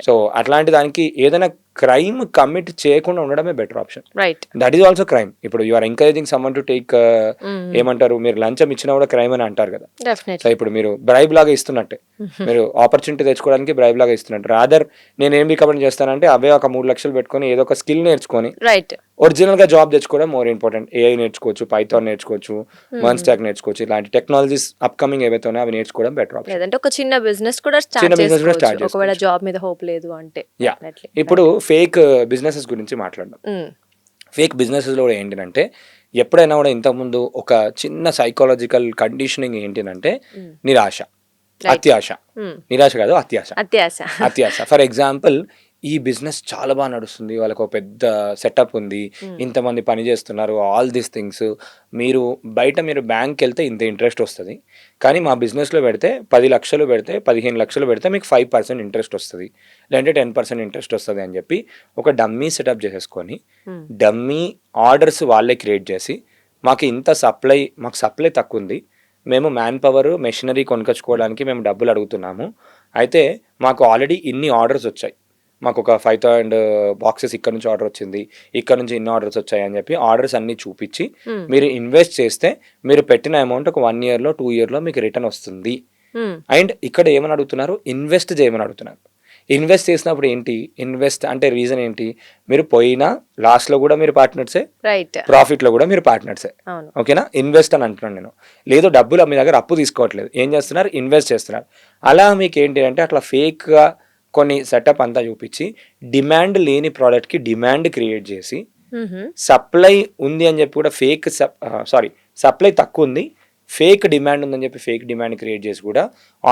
So అట్లాంటి దానికి ఏదైనా క్రైమ్ కమిట్ చేయకుండా ఉండడమే better option. That is also crime. ఇప్పుడు you are encouraging someone to take ఏమంటారు, మీరు లంచం ఇచ్చినా కూడా క్రైమ్ అని అంటారు కదా. సో ఇప్పుడు మీరు బ్రైబ్ లాగా ఇస్తున్నట్టే, మీరు ఆపర్చునిటీ తెచ్చుకోవడానికి బ్రైబ్ లాగా ఇస్తున్నట్టు. రాదర్ నేను ఏం రికమెండ్ చేస్తానంటే అవే ఒక 3 లక్షలు పెట్టుకొని ఏదో ఒక స్కిల్ నేర్చుకొని ఒరిజినల్ గా జాబ్ తెచ్చుకోవడం మోర్ ఇంపార్టెంట్. ఏఐ నేర్చుకోవచ్చు, పైథాన్ నేర్చుకోవచ్చు, వన్ స్టాక్ నేర్చుకోవచ్చు, ఇలాంటి టెక్నాలజీస్ అప్కమింగ్ ఏవైతే ఉన్నాయో అవి నేర్చుకోవడం బెటర్ ఆప్షన్. లేదంటే ఒక చిన్న బిజినెస్ కూడా స్టార్ట్ చేసుకోవచ్చు ఒకవేళ జాబ్ మీద హోప్ లేదు అంటే. ఇప్పుడు ఫేక్ బిజినెసెస్ గురించి మాట్లాడదాం. ఫేక్ బిజినెసెస్ లో కూడా ఏంటంటే ఎప్పుడైనా కూడా ఇంతకుముందు ఒక చిన్న సైకాలజికల్ కండిషనింగ్ ఏంటంటే నిరాశ, అత్యాశ. నిరాశ కాదు, అత్యాశ. ఫర్ ఎగ్జాంపుల్, ఈ బిజినెస్ చాలా బాగా నడుస్తుంది, వాళ్ళకు ఒక పెద్ద సెటప్ ఉంది, ఇంతమంది పని చేస్తున్నారు, ఆల్ దీస్ థింగ్స్, మీరు బ్యాంక్కి వెళ్తే ఇంత ఇంట్రెస్ట్ వస్తుంది, కానీ మా బిజినెస్లో పెడితే 10 లక్షలు పెడితే 15 లక్షలు పెడితే మీకు 5% ఇంట్రెస్ట్ వస్తుంది, లేదంటే 10% ఇంట్రెస్ట్ వస్తుంది అని చెప్పి ఒక డమ్మీ సెటప్ చేసేసుకొని డమ్మీ ఆర్డర్స్ వాళ్ళే క్రియేట్ చేసి మాకు సప్లై తక్కువ ఉంది, మేము మ్యాన్ పవర్ మెషినరీ కొనుకొచ్చుకోవడానికి మేము డబ్బులు అడుగుతున్నాము, అయితే మాకు ఆల్రెడీ ఇన్ని ఆర్డర్స్ వచ్చాయి, మాకు ఒక 5,000 బాక్సెస్ ఇక్కడ నుంచి ఆర్డర్ వచ్చింది, ఇక్కడ నుంచి ఇన్ని ఆర్డర్స్ వచ్చాయి అని చెప్పి ఆర్డర్స్ అన్ని చూపించి మీరు ఇన్వెస్ట్ చేస్తే మీరు పెట్టిన అమౌంట్ ఒక 1 year 2 year మీకు రిటర్న్ వస్తుంది. అండ్ ఇక్కడ ఏమని అడుగుతున్నారు, ఇన్వెస్ట్ చేయమని అడుగుతున్నారు. ఇన్వెస్ట్ చేసినప్పుడు ఏంటి, ఇన్వెస్ట్ అంటే రీజన్ ఏంటి, మీరు పోయినా లాస్ట్లో కూడా మీరు పార్ట్నర్సే, ప్రాఫిట్లో కూడా మీరు పార్ట్నర్సే, ఓకేనా. ఇన్వెస్ట్ అని అంటున్నాను నేను. లేదు డబ్బులు మీ దగ్గర అప్పు తీసుకోవట్లేదు, ఏం చేస్తున్నారు, ఇన్వెస్ట్ చేస్తున్నారు. అలా మీకు ఏంటి అంటే అట్లా ఫేక్గా కొన్ని సెటప్ అంతా చూపించి డిమాండ్ లేని ప్రోడక్ట్కి డిమాండ్ క్రియేట్ చేసి, సప్లై ఉంది అని చెప్పి కూడా సప్లై తక్కువ ఉంది, ఫేక్ డిమాండ్ ఉందని చెప్పి ఫేక్ డిమాండ్ క్రియేట్ చేసి కూడా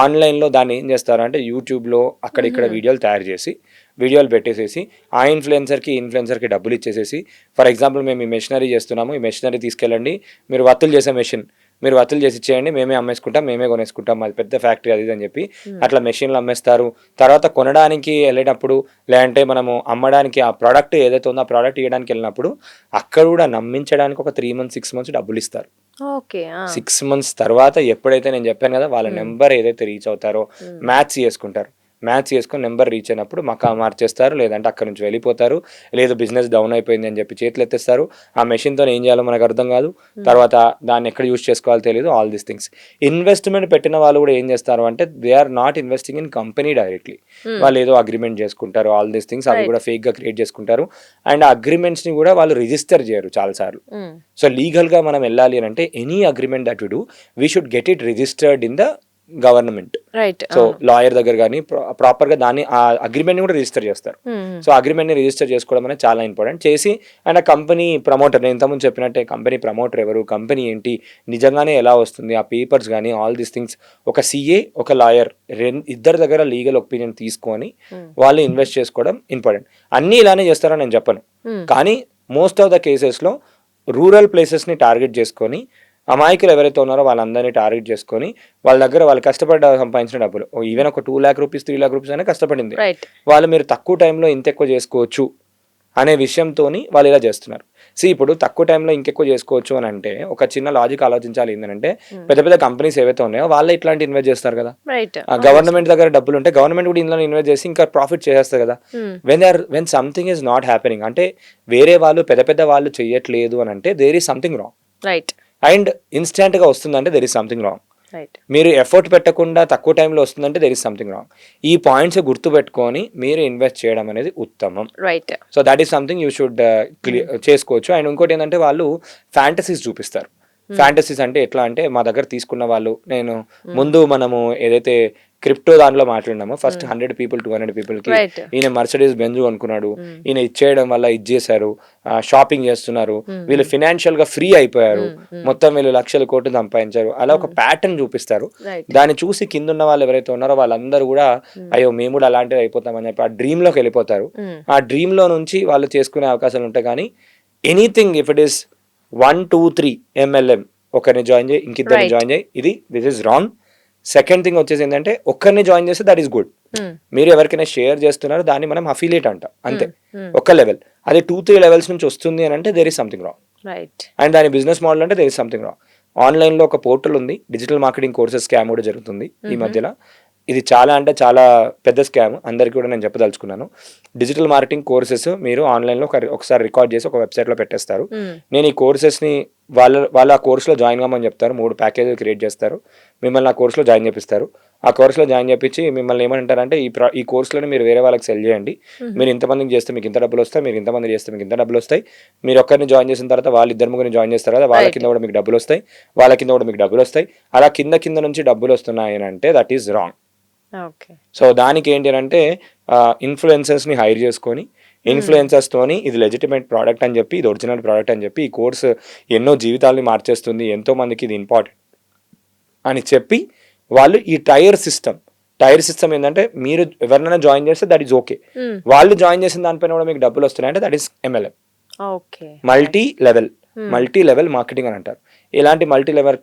ఆన్లైన్లో దాన్ని ఏం చేస్తారంటే యూట్యూబ్లో అక్కడిక్కడ వీడియోలు తయారు చేసి వీడియోలు పెట్టేసేసి ఆ ఇన్ఫ్లుయెన్సర్కి డబ్బులు ఇచ్చేసేసి, ఫర్ ఎగ్జాంపుల్ మేము ఈ మెషినరీ చేస్తున్నాము, ఈ మెషినరీ తీసుకెళ్ళండి, మీరు వత్తులు చేసే మెషిన్ మీరు వత్తులు చేసి ఇచ్చేయండి, మేమే అమ్మేసుకుంటాం, మేమే కొనేసుకుంటాం, అది పెద్ద ఫ్యాక్టరీ అది అని చెప్పి అట్లా మెషిన్లు అమ్మేస్తారు. తర్వాత కొనడానికి వెళ్ళేటప్పుడు, లేదంటే మనము అమ్మడానికి ఆ ప్రోడక్ట్ ఏదైతే ఉందో ఆ ప్రోడక్ట్ ఇవ్వడానికి వెళ్ళినప్పుడు అక్కడ కూడా నమ్మించడానికి ఒక 3 months 6 months డబ్బులు ఇస్తారు. 6 months తర్వాత ఎప్పుడైతే నేను చెప్పాను కదా వాళ్ళ నెంబర్ ఏదైతే రీచ్ అవుతారో మ్యాథ్స్ చేసుకుంటారు, మ్యాథ్స్ చేసుకొని నెంబర్ రీచ్ అయినప్పుడు మకా మార్చేస్తారు, లేదంటే అక్కడ నుంచి వెళ్ళిపోతారు, లేదు బిజినెస్ డౌన్ అయిపోయింది అని చెప్పి చేతులు ఎత్తేస్తారు. ఆ మెషిన్తో ఏం చేయాలో మనకు అర్థం కాదు, తర్వాత దాన్ని ఎక్కడ యూజ్ చేసుకోవాలో తెలియదు. All these things. ఇన్వెస్ట్మెంట్ పెట్టిన వాళ్ళు కూడా ఏం చేస్తారు అంటే they are not investing in company directly. వాళ్ళు ఏదో అగ్రిమెంట్ చేసుకుంటారు, ఆల్ దీస్ థింగ్స్ అవి కూడా ఫేక్గా క్రియేట్ చేసుకుంటారు. అండ్ ఆ అగ్రిమెంట్స్ని కూడా వాళ్ళు రిజిస్టర్ చేయరు చాలాసార్లు. సో లీగల్గా మనం వెళ్ళాలి అని అంటే any agreement that we do we should get it registered in the government. Right. So lawyer దగ్గర కానీ ప్రాపర్గా దాన్ని ఆ అగ్రిమెంట్ని కూడా రిజిస్టర్ చేస్తారు. సో అగ్రిమెంట్ని రిజిస్టర్ చేసుకోవడం అనేది చాలా ఇంపార్టెంట్. చేసి అండ్ ఆ కంపెనీ ప్రమోటర్, నేను ఇంతకుముందు చెప్పినట్టే కంపెనీ ప్రమోటర్ ఎవరు, కంపెనీ ఏంటి, నిజంగానే ఎలా వస్తుంది, ఆ పేపర్స్ కానీ ఆల్ దీస్ థింగ్స్ ఒక సిఏ ఒక లాయర్ ఇద్దరి దగ్గర లీగల్ ఒపీనియన్ తీసుకొని వాళ్ళు ఇన్వెస్ట్ చేసుకోవడం ఇంపార్టెంట్. అన్నీ ఇలానే చేస్తారని నేను చెప్పను, కానీ మోస్ట్ ఆఫ్ ద కేసెస్లో రూరల్ ప్లేసెస్ని టార్గెట్ చేసుకొని అమాయకులు ఎవరైతే ఉన్నారో వాళ్ళందరినీ టార్గెట్ చేసుకొని వాళ్ళ దగ్గర వాళ్ళు కష్టపడ్డ సంపాదించిన డబ్బులు, ఈవెన్ ఒక 2 lakh rupees 3 lakh rupees అయినా కష్టపడింది, వాళ్ళు మీరు తక్కువ టైంలో ఇంత ఎక్కువ చేసుకోవచ్చు అనే విషయంతో వాళ్ళు ఇలా చేస్తున్నారు. ఇప్పుడు తక్కువ టైంలో ఇంకెక్కువ చేసుకోవచ్చు అని అంటే ఒక చిన్న లాజిక్ ఆలోచించాలి. ఏంటంటే పెద్ద పెద్ద కంపెనీస్ ఏవైతే ఉన్నాయో వాళ్ళే ఇట్లాంటి ఇన్వెస్ట్ చేస్తారు కదా. గవర్నమెంట్ దగ్గర డబ్బులు ఉంటే గవర్నమెంట్ కూడా ఇందులో ఇన్వెస్ట్ చేసి ఇంకా ప్రాఫిట్ చేసేస్తారు కదా. When something is not happening అంటే వేరే వాళ్ళు పెద్ద పెద్ద వాళ్ళు చేయట్లేదు అని అంటే there is something wrong. Right. And ఇన్స్టెంట్గా వస్తుందంటే దెర్ ఇస్ సంథింగ్ రాంగ్. మీరు ఎఫర్ట్ పెట్టకుండా తక్కువ టైంలో వస్తుందంటే దెర్ ఇస్ సంథింగ్ రాంగ్. ఈ పాయింట్స్ గుర్తుపెట్టుకొని మీరు ఇన్వెస్ట్ చేయడం అనేది ఉత్తమం. Right. So that is something you should చేసుకోవచ్చు. అండ్ ఇంకోటి ఏంటంటే వాళ్ళు ఫ్యాంటసీస్ చూపిస్తారు. ఫ్యాంటసీస్ అంటే ఎట్లా అంటే మా దగ్గర తీసుకున్న వాళ్ళు, నేను ముందు మనము ఏదైతే క్రిప్టో దాంట్లో మాట్లాడినాము, ఫస్ట్ 100 people 200 peopleకి ఈయన మర్సిడీస్ బెంజ్ అనుకున్నాడు, ఈయన ఇచ్చేయడం వల్ల ఇచ్చేసారు, షాపింగ్ చేస్తున్నారు, వీళ్ళు ఫినాన్షియల్ గా ఫ్రీ అయిపోయారు, మొత్తం వీళ్ళు లక్షల కోట్లు సంపాదించారు, అలా ఒక ప్యాటర్న్ చూపిస్తారు. దాన్ని చూసి కింద ఉన్న వాళ్ళు ఎవరైతే ఉన్నారో వాళ్ళందరూ కూడా అయ్యో మేము కూడా అలాంటివి అయిపోతామని చెప్పి ఆ డ్రీమ్ లోకి వెళ్ళిపోతారు. ఆ డ్రీమ్ లో నుంచి వాళ్ళు చేసుకునే అవకాశాలు ఉంటాయి. కానీ anything if it is 1 2 3 MLM, ఒకరిని జాయిన్ చేయి, ఇంకిద్దరిని జాయిన్ చేయి, this is wrong. Second thing వచ్చేసి ఏంటంటే ఒక్కరిని జాయిన్ చేస్తే దట్ ఈస్ గుడ్. మీరు ఎవరికైనా షేర్ చేస్తున్నారు దాన్ని మనం అఫిలియేట్ అంటాం అంతే, ఒక లెవెల్. అది 2-3 levels నుంచి వస్తుంది అని అంటే there is something wrong. And దాని బిజినెస్ మోడల్ అంటే దేర్ ఇస్ సంథింగ్ రాంగ్. ఆన్లైన్లో ఒక పోర్టల్ ఉంది, డిజిటల్ మార్కెటింగ్ కోర్సెస్ స్కామ్ కూడా జరుగుతుంది ఈ మధ్యలో. ఇది చాలా అంటే చాలా పెద్ద స్కామ్, అందరికీ కూడా నేను చెప్పదలుచుకున్నాను. డిజిటల్ మార్కెటింగ్ కోర్సెస్ మీరు ఆన్లైన్లో ఒకసారి రికార్డ్ చేసి ఒక వెబ్సైట్లో పెట్టేస్తారు. నేను ఈ కోర్సెస్ని వాళ్ళ ఆ కోర్సులో జాయిన్ కామని చెప్తారు, 3 ప్యాకేజీలు క్రియేట్ చేస్తారు, మిమ్మల్ని ఆ కోర్సులో జాయిన్ చేపిస్తారు. ఆ కోర్సులో జాయిన్ చేపించి మిమ్మల్ని ఏమంటారంటే ఈ కోర్సులను మీరు వేరే వాళ్ళకి సెల్ చేయండి, మీరు ఇంతమందికి చేస్తే మీకు ఇంత డబ్బులు వస్తాయి, మీరు ఇంతమంది చేస్తే మీకు ఇంత డబ్బులు వస్తాయి, మీరు ఒక్కరిని జాయిన్ చేసిన తర్వాత వాళ్ళు 2-3 జాయిన్ చేస్తారు కదా, వాళ్ళ కింద కూడా మీకు డబ్బులు వస్తాయి, వాళ్ళ కింద కూడా మీకు డబ్బులు వస్తాయి, అలా కింద నుంచి డబ్బులు వస్తున్నాయి అని అంటే దట్ ఈస్ రాంగ్. సో దానికి ఏంటి అంటే ఇన్ఫ్లుయెన్సర్స్ని హైర్ చేసుకొని ఇన్ఫ్లుయెన్సర్స్తోని ఇది లెజిటిమేట్ ప్రోడక్ట్ అని చెప్పి, ఇది ఒరిజినల్ ప్రోడక్ట్ అని చెప్పి, ఈ కోర్సు ఎన్నో జీవితాలని మార్చేస్తుంది, ఎంతో మందికి ఇది ఇంపార్టెంట్ అని చెప్పి వాళ్ళు ఈ టైర్ సిస్టమ్ ఏంటంటే మీరు ఎవరినైనా జాయిన్ చేస్తే దట్ ఈస్ ఓకే, వాళ్ళు జాయిన్ చేసిన దానిపైన కూడా మీకు డబ్బులు వస్తున్నాయి అంటే that is MLM, multi level marketing అని అంటారు. ఇలాంటి మల్టీ లెవెల్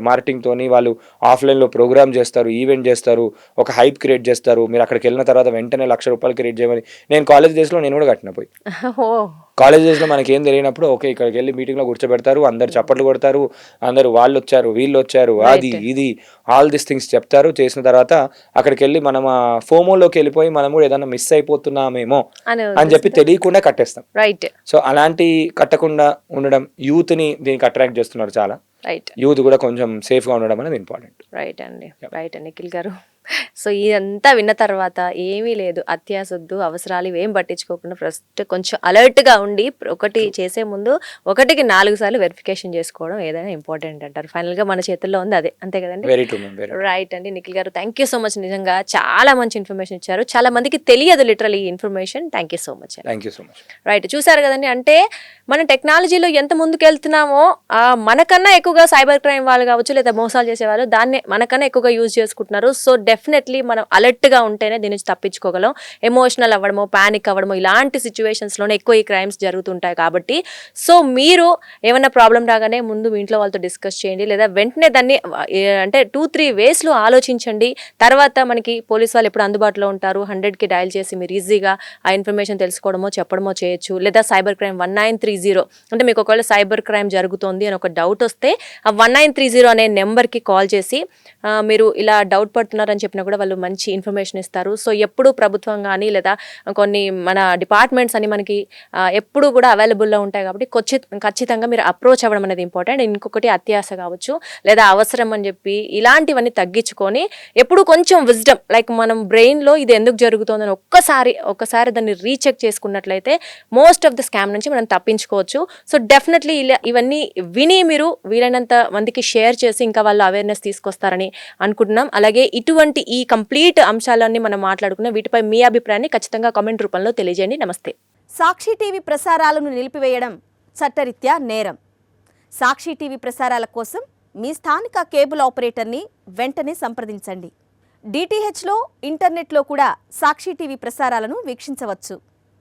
మార్కెటింగ్ తోని వాళ్ళు ఆఫ్లైన్లో ప్రోగ్రామ్ చేస్తారు, ఈవెంట్ చేస్తారు, ఒక హైప్ క్రియేట్ చేస్తారు. మీరు అక్కడికి వెళ్ళిన తర్వాత వెంటనే ₹1,00,000 క్రియేట్ చేయమని, నేను కాలేజ్ డేస్లో నేను కూడా కట్టిన పోయి. కాలేజ్ డేస్లో మనకేం తెలియనప్పుడు ఓకే ఇక్కడికి వెళ్ళి మీటింగ్లో కూర్చోబెడతారు, అందరు చప్పట్లు కొడతారు, అందరు వాళ్ళు వచ్చారు వీళ్ళు వచ్చారు అది ఇది ఆల్ దిస్ థింగ్స్ చెప్తారు. చేసిన తర్వాత అక్కడికి వెళ్ళి మనం ఆ ఫోమోలోకి వెళ్ళిపోయి మనం కూడా ఏదైనా మిస్ అయిపోతున్నామేమో అని చెప్పి తెలియకుండా కట్టేస్తాం. సో అలాంటి కట్టకుండా ఉండడం, యూత్ని దీనికి అట్రాక్ట్ చేస్తున్నారు చాలా. యూత్ కూడా కొంచెం సేఫ్గా ఉండడం అనేది ఇంపార్టెంట్. రైట్ అండి. నిఖిల్ గారు, సో ఇదంతా విన్న తర్వాత ఏమీ లేదు, అత్యాసొద్దు, అవసరాలు ఇవేం పట్టించుకోకుండా ఫస్ట్ కొంచెం అలర్ట్గా ఉండి ఒకటి చేసే ముందు 1కి 4 సార్లు వెరిఫికేషన్ చేసుకోవడం ఏదైనా ఇంపార్టెంట్ అంటారు. ఫైనల్గా మన చేతుల్లో ఉంది అదే, అంతే కదండి? రైట్ అండి. నిఖిల్ గారు, థ్యాంక్ యూ సో మచ్. నిజంగా చాలా మంచి ఇన్ఫర్మేషన్ ఇచ్చారు, చాలా మందికి తెలియదు లిటరల్ ఈ information. Thank you so much. Right, చూసారు కదండి. అంటే మన టెక్నాలజీలో ఎంత ముందుకు వెళ్తున్నామో మనకన్నా ఎక్కువగా సైబర్ క్రైమ్ వాళ్ళు కావచ్చు లేదా మోసాలు చేసేవాళ్ళు దాన్ని మనకన్నా ఎక్కువగా యూజ్ చేసుకుంటున్నారు. సో డెఫినెట్లీ మనం అలర్ట్గా ఉంటేనే దీని నుంచి తప్పించుకోగలం. ఎమోషనల్ అవ్వడమో, ప్యానిక్ అవ్వడమో ఇలాంటి సిచ్యువేషన్స్లోనే ఎక్కువ ఈ క్రైమ్స్ జరుగుతుంటాయి. కాబట్టి సో మీరు ఏమైనా ప్రాబ్లం రాగానే ముందు మీ ఇంట్లో వాళ్ళతో డిస్కస్ చేయండి, లేదా వెంటనే దాన్ని అంటే 2-3 వేస్లో ఆలోచించండి. తర్వాత మనకి పోలీస్ వాళ్ళు ఎప్పుడు అందుబాటులో ఉంటారు, 100కి డయల్ చేసి మీరు ఈజీగా ఆ ఇన్ఫర్మేషన్ తెలుసుకోవడమో చెప్పడమో చేయొచ్చు. లేదా సైబర్ క్రైమ్ 1930, అంటే మీకు ఒకవేళ సైబర్ క్రైమ్ జరుగుతోంది అని ఒక డౌట్ వస్తే ఆ 1930 అనే నెంబర్కి కాల్ చేసి మీరు ఇలా డౌట్ పడుతున్నారని చెప్పి చెప్పినా కూడా వాళ్ళు మంచి ఇన్ఫర్మేషన్ ఇస్తారు. సో ఎప్పుడు ప్రభుత్వం కానీ లేదా కొన్ని మన డిపార్ట్మెంట్స్ అని మనకి ఎప్పుడు కూడా అవైలబుల్లో ఉంటాయి కాబట్టి ఖచ్చితంగా మీరు అప్రోచ్ అవ్వడం అనేది ఇంపార్టెంట్. ఇంకొకటి అత్యాశ కావచ్చు లేదా అవసరం అని చెప్పి ఇలాంటివన్నీ తగ్గించుకొని ఎప్పుడు కొంచెం విజ్డమ్ లైక్ మనం బ్రెయిన్లో ఇది ఎందుకు జరుగుతుందని ఒక్కసారి దాన్ని రీచెక్ చేసుకున్నట్లయితే మోస్ట్ ఆఫ్ ద స్కామ్ నుంచి మనం తప్పించుకోవచ్చు. సో డెఫినెట్లీ ఇవన్నీ విని మీరు వీలైనంత మందికి షేర్ చేసి ఇంకా వాళ్ళు అవేర్నెస్ తీసుకొస్తారని అనుకుంటున్నాం. అలాగే ఇటువంటి ఈ కంప్లీట్ అంశాలన్నీ మనం మాట్లాడుకున్నాం. వీటిపై మీ అభిప్రాయాన్ని ఖచ్చితంగా కామెంట్ రూపంలో తెలియజేయండి. నమస్తే. సాక్షి టీవీ ప్రసారాలను నిలిపివేయడం చట్టరీత్యా నేరం. సాక్షి టీవీ ప్రసారాల కోసం మీ స్థానిక కేబుల్ ఆపరేటర్ని వెంటనే సంప్రదించండి. డిటిహెచ్లో, ఇంటర్నెట్లో కూడా సాక్షి టీవీ ప్రసారాలను వీక్షించవచ్చు.